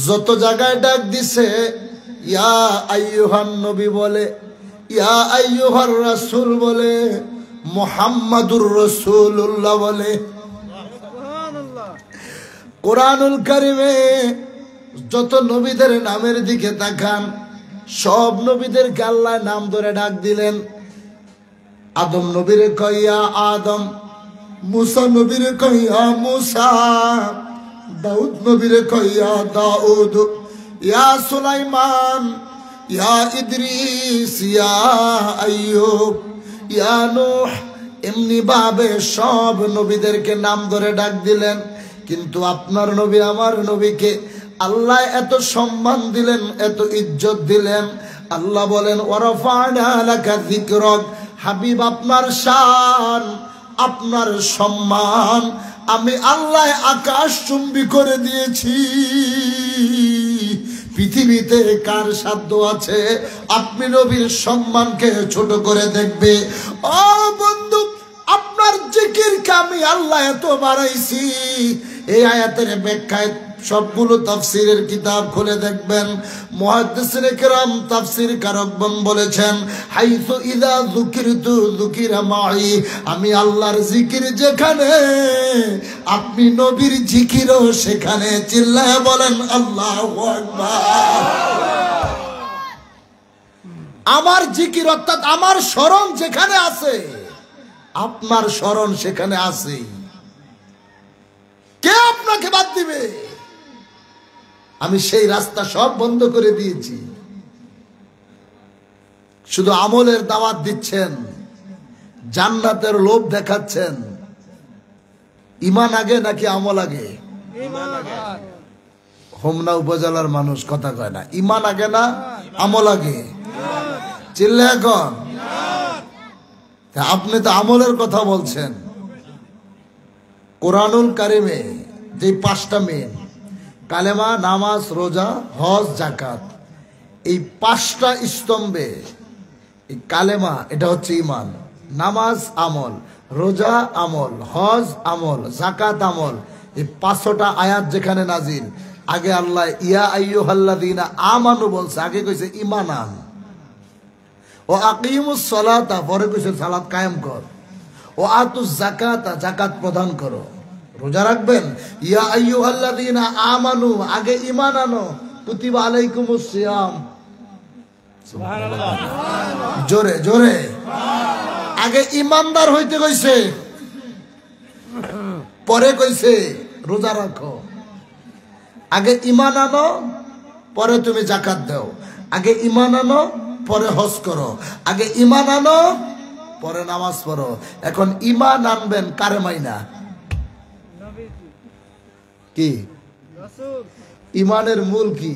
যত জায়গায় ডাক দিছে ইয়া আইয়ুহান নবী বলে, ইয়া আইয়ুহার রাসূল বলে, মুহাম্মাদুর রাসূলুল্লাহ বলে। কোরআনুল কারিমে যত নবীদের নামের দিকে তাকান, সব নবীদেরকে আল্লাহ নাম ধরে ডাক দিলেন। আদম নবীরে কয় ইয়া আদম, মুসা নবীরে কইয়া মুসা, দাউদ নবীরে কইয়া দাউদ, ইয়া সুলাইমান, ইয়া ইদ্রিস, ইয়া আইয়ুব, ইয়া নূহ, এমনি ভাবে সব নবীদেরকে নাম ধরে ডাক দিলেন। কিন্তু আপনার নবী আমার নবীকে আল্লাহ এত সম্মান দিলেন, এত ইজ্জত দিলেন। আল্লাহ বলেন ওয়ারাফা'না লাকা যিকরাক, হাবিব আপনার শান, আপনার সম্মান আমি আল্লাহ আকাশ চুম্বি করে দিয়েছি। পৃথিবীতে কার সাধ্য আছে আপনি নবীর সম্মানকে ছোট করে দেখবে? ও বন্ধু, আপনার জিকিরকে আমি আল্লাহ এত বাড়াইছি। এই আয়াতের ব্যাখ্যায় সবগুলো তাফসীরের কিতাব খুলে দেখবেন। মুহাদ্দিসিনে কেরাম তাফসীর কারকগণ বলেছেন, হাইসু ইযা যুকিরতু যুকিরা মাই, আমি আল্লাহর জিকির যেখানে আপনি নবীর জিকিরও সেখানে। চিল্লায়ে বলেন আল্লাহু আকবার। আমার জিকির অর্থাৎ আমার স্মরণ যেখানে আছে আপনার স্মরণ সেখানে আছে। কে আপনাকে বাদ দিবে? আমি সেই রাস্তা সব বন্ধ করে দিয়েছি। শুধু আমলের দাওয়াত দিচ্ছেন, জান্নাতের লোভ দেখাচ্ছেন। ঈমান আগে নাকি আমল আগে? হোমনা উপজেলার মানুষ কথা কয় না, ঈমান আগে না আমল আগে? চিল্লা এখন আপনি তো আমলের কথা বলছেন। কোরআনুল কারিমে যে 5টা মেন, কালেমা, নামাজ, রোজা, হজ, যাকাত, এই 5টা স্তম্ভে এই কালেমা এটা হচ্ছে ঈমান, নামাজ আমল, রোজা আমল, হজ আমল, যাকাত আমল। এই 500টা আয়াত যেখানে নাজিল, আগে আল্লাহ ইয়া আইয়ুহাল্লাযীনা আমানু বলছে, আগে কইছে ঈমান আন। ও আকিমুস সালাতা, পরে কইছে সালাত কায়েম কর। ও আতুজ যাকাতা, যাকাত প্রদান করো। রোজা রাখবেন, ইয়া আইয়ুহাল্লাযীনা আমানু, আগে ঈমান আনো। কুতিবা আলাইকুমুস সিয়াম, সুবহানাল্লাহ, জোরে জোরে। আগে ঈমানদার হইতে কইছে, পরে কইছে রোজা রাখো। আগে ঈমান আনো, পরে তুমি যাকাত দাও। আগে ঈমান আনো, পরে হজ করো। আগে ঈমান আনো, পরে নামাজ পড়ো। এখন ঈমান আনবেন কারে মাইনা? কি ঈমানের মূল কি?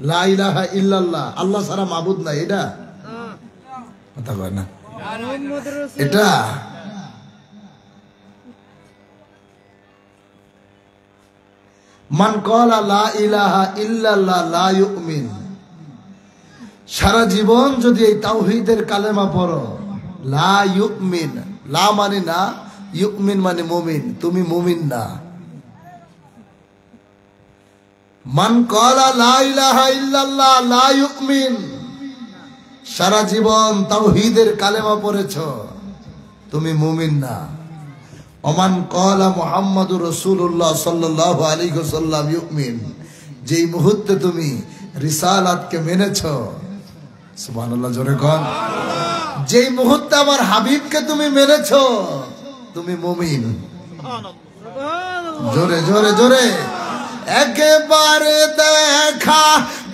লা ইলাহা ইল্লাল্লাহ, আল্লাহ ছাড়া মাবুদ নাই। এটা কথা কয় না, এটা মান ক্বালা লা ইলাহা ইল্লাল্লাহ লা ইউমিন, সারা জীবন যদি এই তাওহীদের কালেমা পড়ো, লা ইউমিন, লা মানে না, ইউমিন মানে মুমিন, তুমি মুমিন না। মান ক্বালা লা ইলাহা ইল্লাল্লাহ লা ইউমিন, সারা জীবন তাওহীদের কালেমা পড়েছো, তুমি মুমিন না। ওমান ক্বালা মুহাম্মাদুর রাসূলুল্লাহ সাল্লাল্লাহু আলাইহি ওয়াসাল্লাম ইউমিন, যেই মুহূর্তে তুমি রিসালাতকে মেনেছো, সুবহানাল্লাহ, জোরে কোন, যেই মুহূর্তে আমার হাবিবকে তুমি মেনেছো, তুমি মুমিন। জোরে জোরে জোরে। একবারে দেখা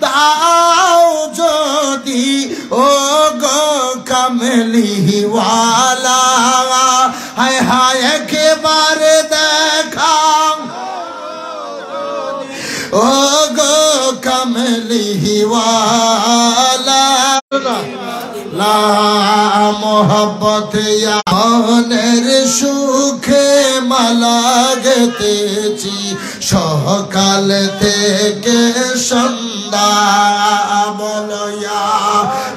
দাও যদি ও গো কামলিওয়ালা, হায় হায় একবারে দেখা ও গো কামলিওয়ালা, লা মোহব্বত মনের সুখে মালা গেতেছি সকাল থেকে সন্ধ্যা, বলো ইয়া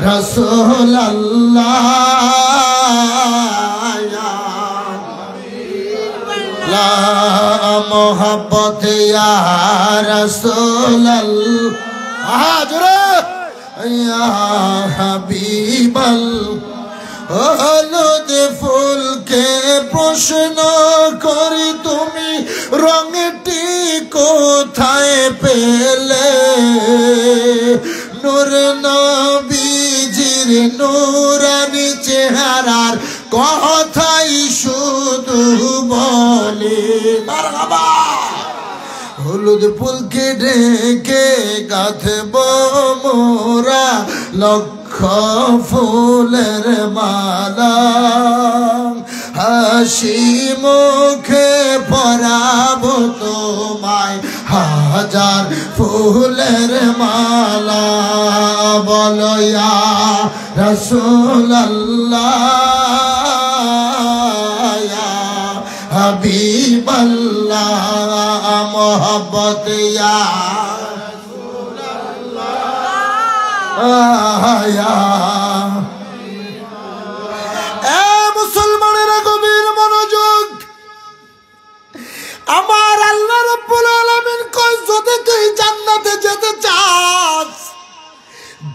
রাসূলুল্লাহ, লা মোহব্বত ইয়া রাসূলুল্লাহ, জোরে ইয়া হাবিবাল, হলুদ ফুলকে প্রশ্ন করি তুমি রঙটি কোথায় পেলে? নূর নবীজির নূরানি চেহারার কথাই শুধু বলে মারহাবা হলুদ ফুলকে ডেকে গাঁথব মোরা লক্ষ ফুলের মালা হাসি মুখে পরাবো তোমায় হাজার ফুলের মালা বলো ইয়া রাসূলুল্লাহ ইয়া হাবিবাল্লাহ মোহব্বত ইয়া রাসূলুল্লাহ ইয়া মুসলমানেরা গভীর মনোযোগ আমার আল্লাহ রাব্বুল আলামিন কই যদি তুই জান্নাতে যেতে চাস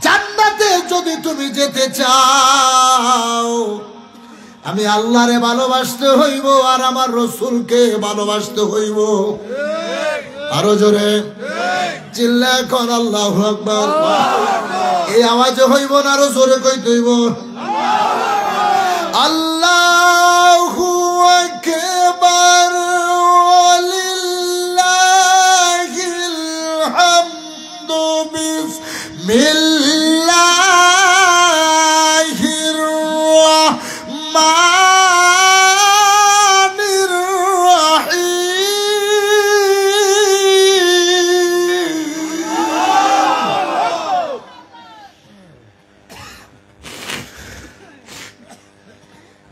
জান্নাতে যদি তুমি যেতে চাও আমি আল্লাহরে ভালোবাসতে হইব আর আমার রাসূলকে ভালোবাসতে হইব আরো জোরে চিল্লায় কোন আল্লাহু আকবার এই আওয়াজে হইব না আরো জোরে কইতে হইব আল্লাহু আকবার ওয়ালিল্লাহিল হামদু বিসমিল্লাহির রাহমানির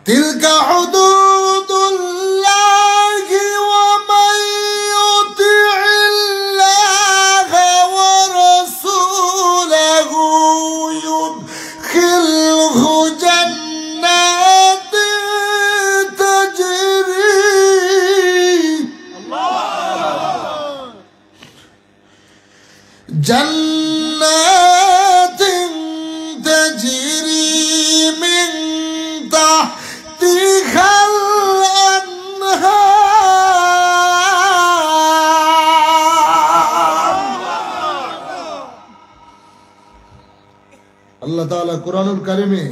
تلك حدود الله ومن يطع الله ورسوله يدخله جنات تجري من تحتها আল্লাহ তাআলা কুরআনুল কারীমে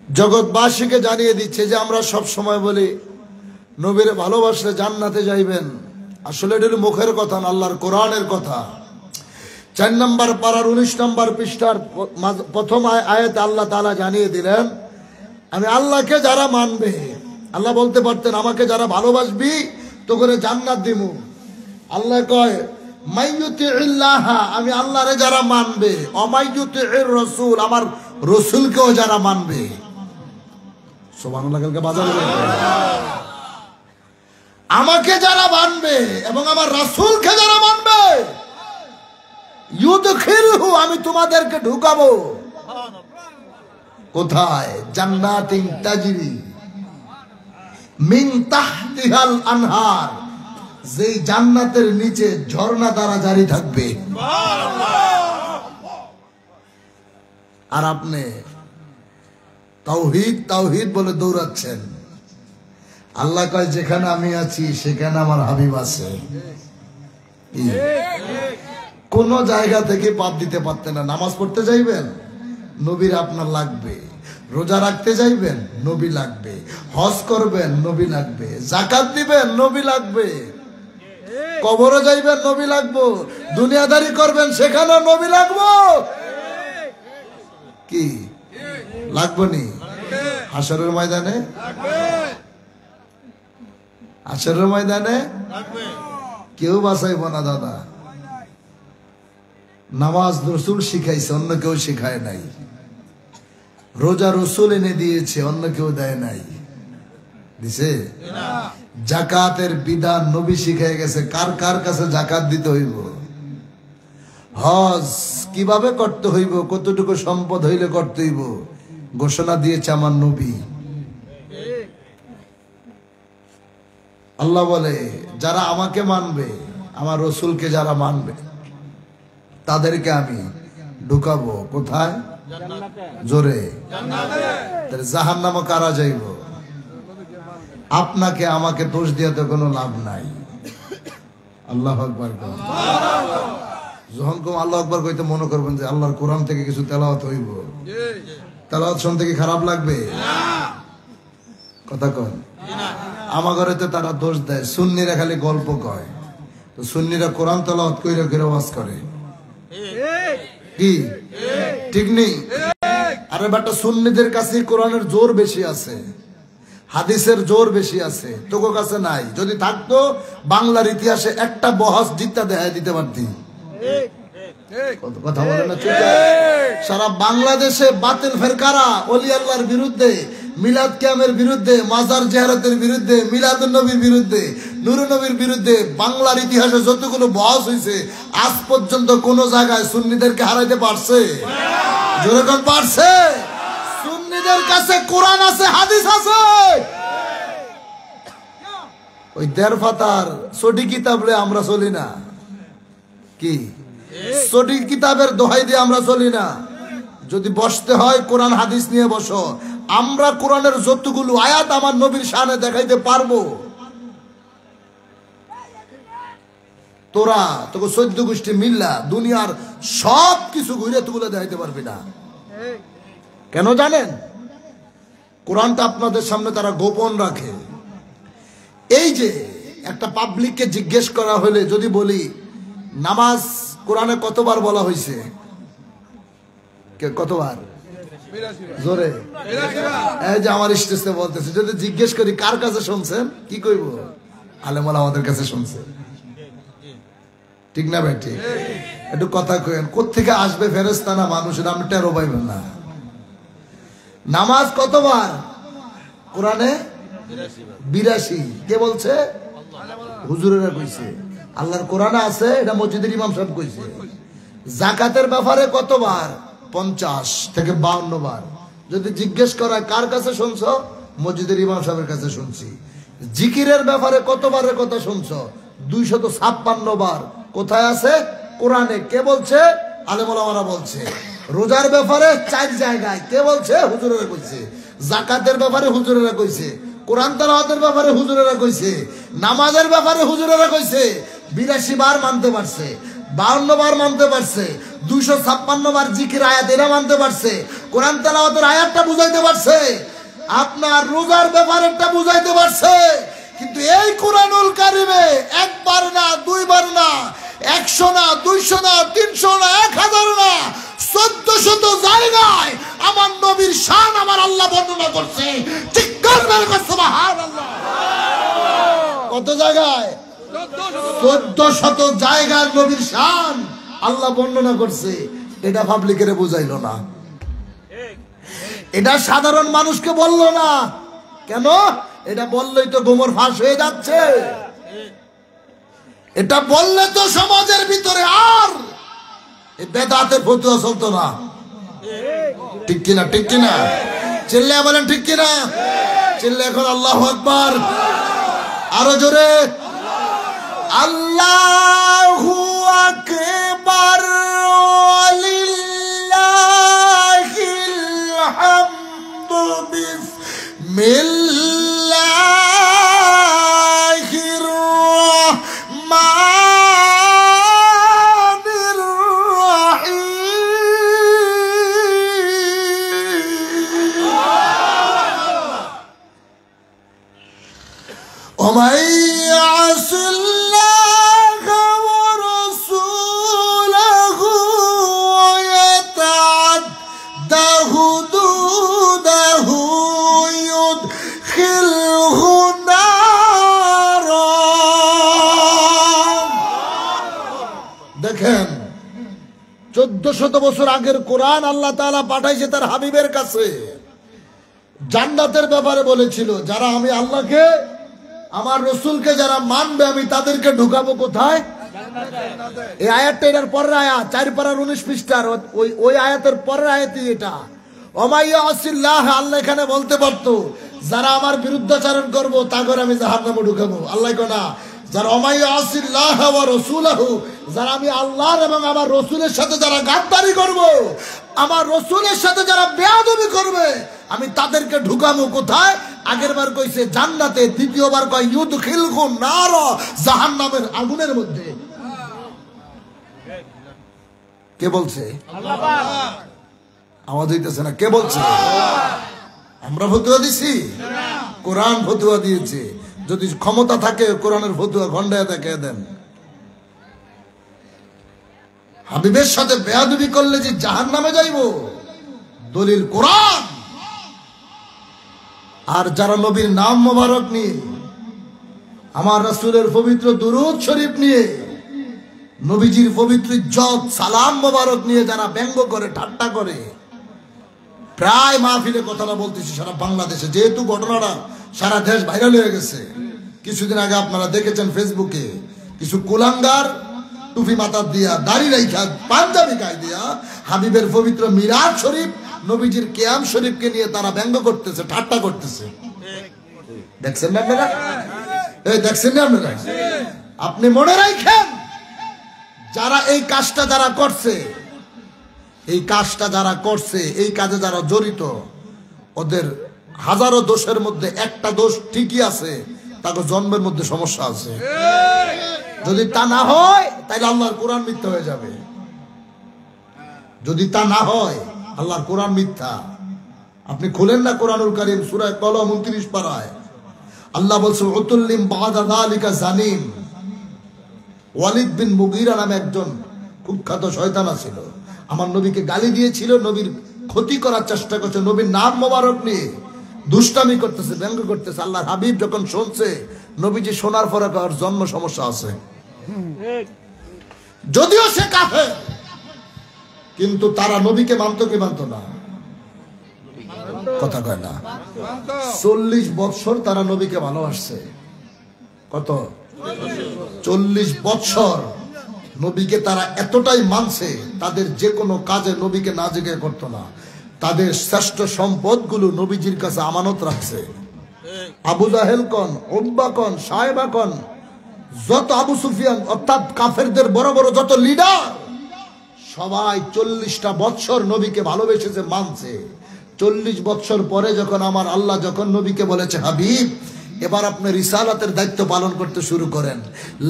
জগৎবাসীকে জানিয়ে দিচ্ছে যে আমরা সব সময় বলি নবীরে ভালোবাসলে জান্নাতে যাইবেন আসলে এটা হলো মুখের কথা না আল্লাহর কোরআনের কথা 4 নম্বর পারার 19 নম্বর পৃষ্ঠার প্রথম আয়াতে আল্লাহ তাআলা জানিয়ে দিলেন আমি আল্লাহকে যারা মানবে আল্লাহ বলতে পারতেন আমাকে যারা ভালোবাসবি তো করে জান্নাত দিমু আল্লাহ কয় মাইয়ুতিল্লাহ আমি আল্লাহরে যারা মানবে অমাইয়ুতির রাসূল আমার রাসূলকেও যারা মানবে সুবহানাল্লাহ কালকে বাজারে আমাকে যারা মানবে এবং আমার রাসূলকে যারা মানবে ইউদখিলহু আমি তোমাদেরকে ঢুকাবো কোথায় জান্নাতিন তাজরি মিন তাহতিহাল আনহার যেই জান্নাতের নিচে ঝর্ণা দ্বারা জারি থাকবে আর আপনি তাওহীদ তাওহীদ বলে দৌড়াচ্ছেন আল্লাহ কয় যেখানে আমি আছি সেখানে আমার হাবিব আছে কোন জায়গা থেকে পাপ দিতে পারতেন না নামাজ পড়তে যাইবেন নবীর আপনার লাগবে রোজা রাখতে যাইবেন নবী লাগবে হজ করবেন নবী লাগবে যাকাত দিবেন নবী লাগবে কবরে যাইবেন নবী লাগবে দুনিয়াদারি করবেন সেখানে নবী লাগবে কি লাগবে নি হাসরের ময়দানে হাসরের ময়দানে কেউ বাঁচাইব না দাদা নামাজ রাসূল শিখাইছে অন্য কেউ শিখায় নাই রোজা রাসূল এনে দিয়েছে অন্য কেউ দেয় নাই দিছে যাকাতের বিধান নবী শিখাই গেছে কার কার কাছে যাকাত দিতে হইব হজ কিভাবে করতে হইব কতটুকু সম্পদ হইলে করতে হইব ঘোষণা দিয়েছে আমার নবী আল্লাহ বলে যারা আমাকে মানবে আমার রাসূলকে যারা মানবে তাদেরকে আমি ঢুকাবো কোথায় জোরে জান্নাতে জাহান্নামে কারা যাইব আপনাকে আমাকে দোষ দিয়ে তো কোনো লাভ নাই আল্লাহু আকবার যখন কম আল্লাহু আকবার কইতে মনে করবেন যে আল্লাহর কোরআন থেকে কিছু তেলাওয়াত হইব, তেলাওয়াত শুনতে কি খারাপ লাগবে? কথা কন। আমার ঘরে তো তারা দোষ দেয়, সুন্নিরা খালি গল্প কয়, তো সুন্নিরা কোরআন তেলাওয়াত কইরা কইরা ওয়াজ করে, কি ঠিক নেই? আরে বেটা, সুন্নিদের কাছে কোরআনের জোর বেশি আছে, হাদিসের জোর বেশি আছে, তোর কাছে নাই। যদি থাকতো বাংলার ইতিহাসে একটা বহস জিতটা দেখায় দিতে পারতি। কথা বলে না? সারা বাংলাদেশে বাতিল ফেরকারা ওলি আল্লাহর বিরুদ্ধে, মিলাদ কিয়ামের বিরুদ্ধে, মাজার জিয়ারতের বিরুদ্ধে, মিলাদুন নবীর বিরুদ্ধে, নূরুন নবীর বিরুদ্ধে বাংলার ইতিহাসে যতগুলো বহস হয়েছে আজ পর্যন্ত কোন জায়গায় সুন্নিদেরকে হারাইতে পারছে? যেরকম পারছে। সুন্নিদের কাছে কোরআন আছে, হাদিস আছে। ওই দেড় ফাতার সটি কিতাবরে আমরা চলি না, কি সটি কিতাবের দোহাই দিয়ে আমরা চলি না। যদি বসতে হয় কোরআন হাদিস নিয়ে বসো। আমরা কোরআনের যতগুলো আয়াত আমার নবীর শানে দেখাইতে পারবো, তোরা তোকে 14 গোষ্ঠী মিল্লা দুনিয়ার সব কিছু ঘুরে তুলে দেখাইতে পারবি না। কেন জানেন? কোরআনটা আপনাদের সামনে তারা গোপন রাখে। এই যে একটা পাবলিককে জিজ্ঞেস করা হলে যদি বলি নামাজ কোরআনে কতবার বলা হয়েছে, কতবার? জোরে। এই যে আমার স্টেজে বলতেছে, যদি জিজ্ঞেস করি কার কাছে শুনছেন, কি কইব? আলেমওয়ালা আমাদের কাছে শুনছে, ঠিক না ভাই? ঠিক। একটু কথা কইেন, কোত্থেকে আসবে ফেরেশতা না মানুষের, আমি টেরো পাইবেন না। নামাজ কতবার কোরআনে? 82। কে বলছে? হুজুরেরা কইছে। আল্লাহর কোরআনে আছে, এটা মসজিদের ইমাম সাহেব কইছে। যাকাতের ব্যাপারে কতবার? 50 থেকে 52 বার। যদি জিজ্ঞেস করা কার কাছে শুনছো, মসজিদের ইমাম সাহেবের কাছে শুনছি। জিকিরের ব্যাপারে কতবারের কথা শুনছো? 256 বার। কোথায় আছে? কোরআনে। কে বলছে? আলেম ওলামারা বলছে। রোজার ব্যাপারে 4 জায়গায়। কে বলছে? হুজুরেরা কইছে। যাকাতের ব্যাপারে হুজুরেরা কইছে। কোরআন তেলাওয়াতের ব্যাপারে হুজুরেরা কইছে। নামাজের ব্যাপারে হুজুরেরা কইছে। 82 বার মানতে পারছে, 52 বার মানতে পারছে, 256 বার জিকির আয়াত এরা মানতে পারছে, কোরআন তেলাওয়াতের আয়াতটা বুঝাইতে পারছে, আপনার রোজার ব্যাপারেরটা বুঝাইতে পারছে। কিন্তু এই কোরআনুল কারিমে একবার না, দুইবার না, 100 না, 200 না, 300 না, 1000 না, 1400 জায়গায় আমার নবীর শান আমার আল্লাহ বর্ণনা করছে। ঠিক করবেন সুবহানাল্লাহ। কত জায়গায়? 1400 জায়গায় নবীর শান আল্লাহ বর্ণনা করছে। এটা পাবলিকের বুঝাইলো না, এটা সাধারণ মানুষকে বললো না। কেন? এটা বললেই তো গোমর ফাঁস হয়ে যাচ্ছে। এটা বললে তো সমাজের ভিতরে আর এই বেদাতের ফতোয়া চলতো না। ঠিক কিনা? ঠিক কিনা? চিল্লায়া বলেন ঠিক কিনা? চিল্লা এখন আল্লাহু আকবার, আরো জোরে আল্লাহু আকবার, ওয়ালিল্লাহিল হামদু, বিসমিল্লাহির রাহমানির রাহিম। ওমাই ইয়াসিল্লাহা ওয়া রাসূলাহু ওয়া ইয়াতাআদ্দা হুদুদাহু ইউদখিলহু নারা। দেখেন, 1400 বছর আগের কোরআন আল্লাহ তাআলা পাঠাইছে তার হাবিবের কাছে। জান্নাতের ব্যাপারে বলেছিল, যারা আমি আল্লাহকে, আমার রসুলকে যারা মানবে আমি তাদেরকে ঢুকাবো কোথায়? এই আয়াতটা এটার পরের আয়াত, 4 পারার 19 পৃষ্ঠার ওই আয়াতের পরের আয়াতই এটা। ওমাইয়া আসিল্লাহ, আল্লাহ এখানে বলতে পারতো যারা আমার বিরুদ্ধাচরণ করবো তাদের আমি জাহান্নামে ঢুকাবো। আল্লাহ না, যারা ওমাইয়া আসিল্লাহ ওয়া রাসূলাহু, যারা আমি আল্লাহর এবং আমার রসুলের সাথে যারা গাদ্দারি করবো, আমার রসুলের সাথে যারা বেয়াদবি করবে আমি তাদেরকে ঢুকাবো কোথায়? আগের বার কইছে জান্নাতে, দ্বিতীয়বার কয় ইউদখিলহু নারা, জাহান্নামের আগুনের মধ্যে। কে বলছে? আওয়াজ হইতেছে না, কে বলছে? আমরা ফতুয়া দিছি? কোরআন ফতুয়া দিয়েছে। যদি ক্ষমতা থাকে কোরআনের ফতুয়া খন্ডায় দেখে দেন। হাবিবের সাথে বেয়াদবি করলে যে জাহান্নামে যাইব, দলিল কোরআন। আর যারা নবীর নাম মোবারক নিয়ে, আমার রাসূলের পবিত্র দুরূদ শরীফ নিয়ে, নবীজির পবিত্র ইজ্জত সালাম মোবারক নিয়ে যারা ব্যঙ্গ করে, ঠাট্টা করে, প্রায় মাহফিলে কথাটা বলতেছি সারা বাংলাদেশে, যেহেতু ঘটনাটা সারা দেশ ভাইরাল হয়ে গেছে। কিছুদিন আগে আপনারা দেখেছেন ফেসবুকে কিছু কুলাঙ্গার টুপি মাথা দিয়া, দাড়ি রাইখা, পাঞ্জাবি গায়ে দিয়া হাবিবের পবিত্র মিরাজ শরীফ, নবীজির কিয়াম শরীফকে নিয়ে তারা ব্যঙ্গ করতেছে, ঠাট্টা করতেছে। দেখছেন না আপনারা? এই দেখছেন না আপনারা? আপনি মনে রাখেন, যারা এই কাজটা যারা করছে, এই কাজটা যারা করছে, এই কাজে যারা জড়িত, ওদের হাজারো দোষের মধ্যে একটা দোষ ঠিকই আছে, তাকে জন্মের মধ্যে সমস্যা আছে। যদি তা না হয় তাহলে আল্লাহর কোরআন মিথ্যা হয়ে যাবে। যদি তা না হয়, আল্লাহর কোরআন মিথ্যা। আপনি খুলেন না কোরআনুল কারীম সূরা কলম 29 পারায় আল্লাহ বলছে, উতুল্লিম বাদা যালিকা জানিম। ওয়ালিদ বিন মুগীরা নামে একজন কুখ্যাত শয়তান ছিল, আমার নবীকে গালি দিয়েছিল, নবীর ক্ষতি করার চেষ্টা করছে, নবীর নাম মোবারক নিয়ে দুষ্টামি করতেছে, ব্যঙ্গ করতেছে। আল্লাহর হাবিব যখন শুনছে, নবীজি শোনার পরে তার জন্ম সমস্যা আছে। যদিও সে কাফের, কিন্তু তারা নবীকে মানত কি মানত না? কথা কয় না। 40 বছর তারা নবীকে ভালোবাসছে। কত? 40 বছর নবীকে তারা এতটাই মানছে, তাদের যে কোনো কাজে নবীকে না জিজ্ঞেস করতো না। তাদের শ্রেষ্ঠ সম্পদগুলো নবীজির কাছে আমানত রাখছে। আবু জাহেল কন, উতবা কন, সাহেবা কন, যত আবু সুফিয়ান অর্থাৎ কাফেরদের বড় বড় যত লিডার, সবাই 40টা বছর নবীকে ভালোবেসেছে, মানছে। 40 বছর পরে যখন আমার আল্লাহ যখন নবীকে বলেছে, হাবিব এবার আপনি রিসালাতের দায়িত্ব পালন করতে শুরু করেন,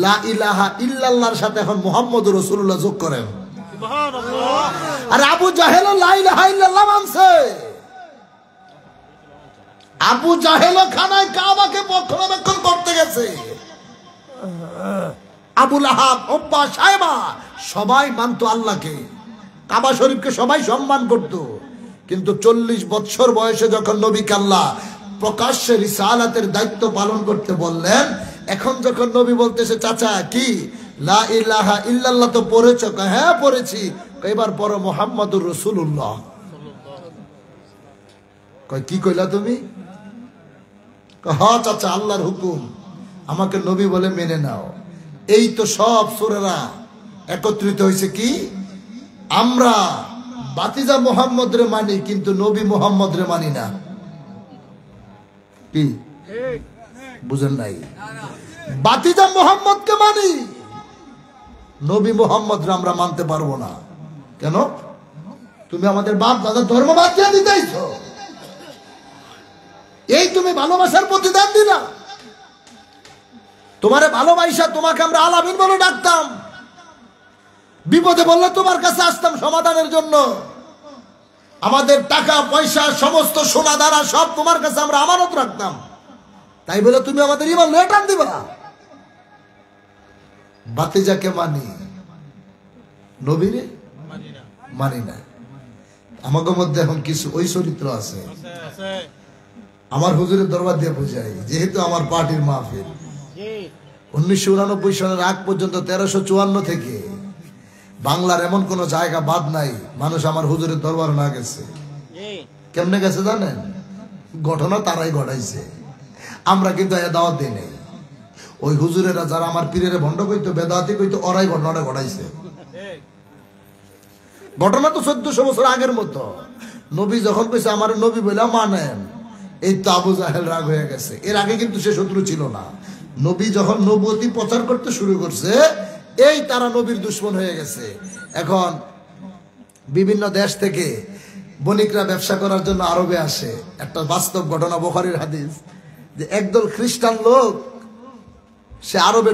লা ইলাহা ইল্লাল্লাহর সাথে এখন মুহাম্মদুর রাসূলুল্লাহ যোগ করেন। সুবহানাল্লাহ। আর আবু জাহেল লা ইলাহা ইল্লাল্লাহ মানছে। আবু জাহেল খানায় কাবাকে রক্ষণাবেক্ষণ করতে গেছে। আবু লাহাব, উতবা, সাইবা সবাই মানতো আল্লাহকে, কাবা শরীফকে সবাই সম্মান করত। কিন্তু 40 বছর বয়সে যখন নবীকে আল্লাহ প্রকাশ্যে রিসালাতের দায়িত্ব পালন করতে বললেন, এখন যখন নবী বলতেছে, চাচা কি লা ইলাহা ইল্লাল্লাহ তো পড়েছো? হ্যাঁ পড়েছি। এবার পড়ো মুহাম্মাদুর রাসূলুল্লাহ। কয় কি কইলা তুমি? হ্যাঁ চাচা, আল্লাহর হুকুম, আমাকে নবী বলে মেনে নাও। এই তো সব সূরারা একত্রিত হয়েছে কি, আমরা বাতিজা মুহাম্মদ রে মানি কিন্তু নবী মুহাম্মদ রে মানি না। কি বুঝেন নাই? বাতিজা মুহাম্মদকে মানি, নবী মুহাম্মদ রে আমরা মানতে পারবো না। কেন? তুমি আমাদের বাপ দাদা ধর্ম বাদ দিয়ে দিতেইছো। এই তুমি ভালোবাসার প্রতিদান দিলা। তোমারে ভালোবাসা তোমাকে আমরা আলামিন বলে ডাকতাম, বিপদে বললে তোমার কাছে আসতাম সমাধানের জন্য। আমাদের টাকা পয়সা সমস্ত সোনা দ্বারা সব তোমার কাছে আমরা আমানত রাখতাম। তাই বলে তুমি আমাদের ইমান লেটান দিবা? বাতিজাকে মানি, নবীরে মানি না। আমাদের মধ্যে এখন কিছু ওই চরিত্র আছে। আমার হুজুরের দরবার দিয়ে বুঝাই, যেহেতু আমার পার্টির মাহফিল 1989 সালের আগ পর্যন্ত 1354 থেকে বাংলার এমন কোন জায়গা বাদ নাই মানুষ আমার হুজুরের দরবার না গেছে। কেমনে গেছে জানেন? ঘটনা তারাই ঘটাইছে, আমরা কিন্তু দাওয়াত দিই নাই। ওই হুজুরেরা যারা আমার পীরের ভণ্ড কইতো, বেদাতি কইতো, ওরাই ঘটনাটা ঘটাইছে। ঘটনা তো 1400 বছর আগের মতো। নবী যখন কইছে আমার নবী বলে মানেন, এই তো আবু জাহেল রাগ হয়ে গেছে। এর আগে কিন্তু সে শত্রু ছিল না। নবী যখন নবুয়তি প্রচার করতে শুরু করছে, এই তারা নবীর দুশমন হয়ে গেছে। এখন বিভিন্ন দেশ থেকে বণিকরা ব্যবসা করার জন্য আরবে আসে। একটা বাস্তব ঘটনা, বুখারীর হাদিস, যে একদল খ্রিস্টান লোক সে আরবে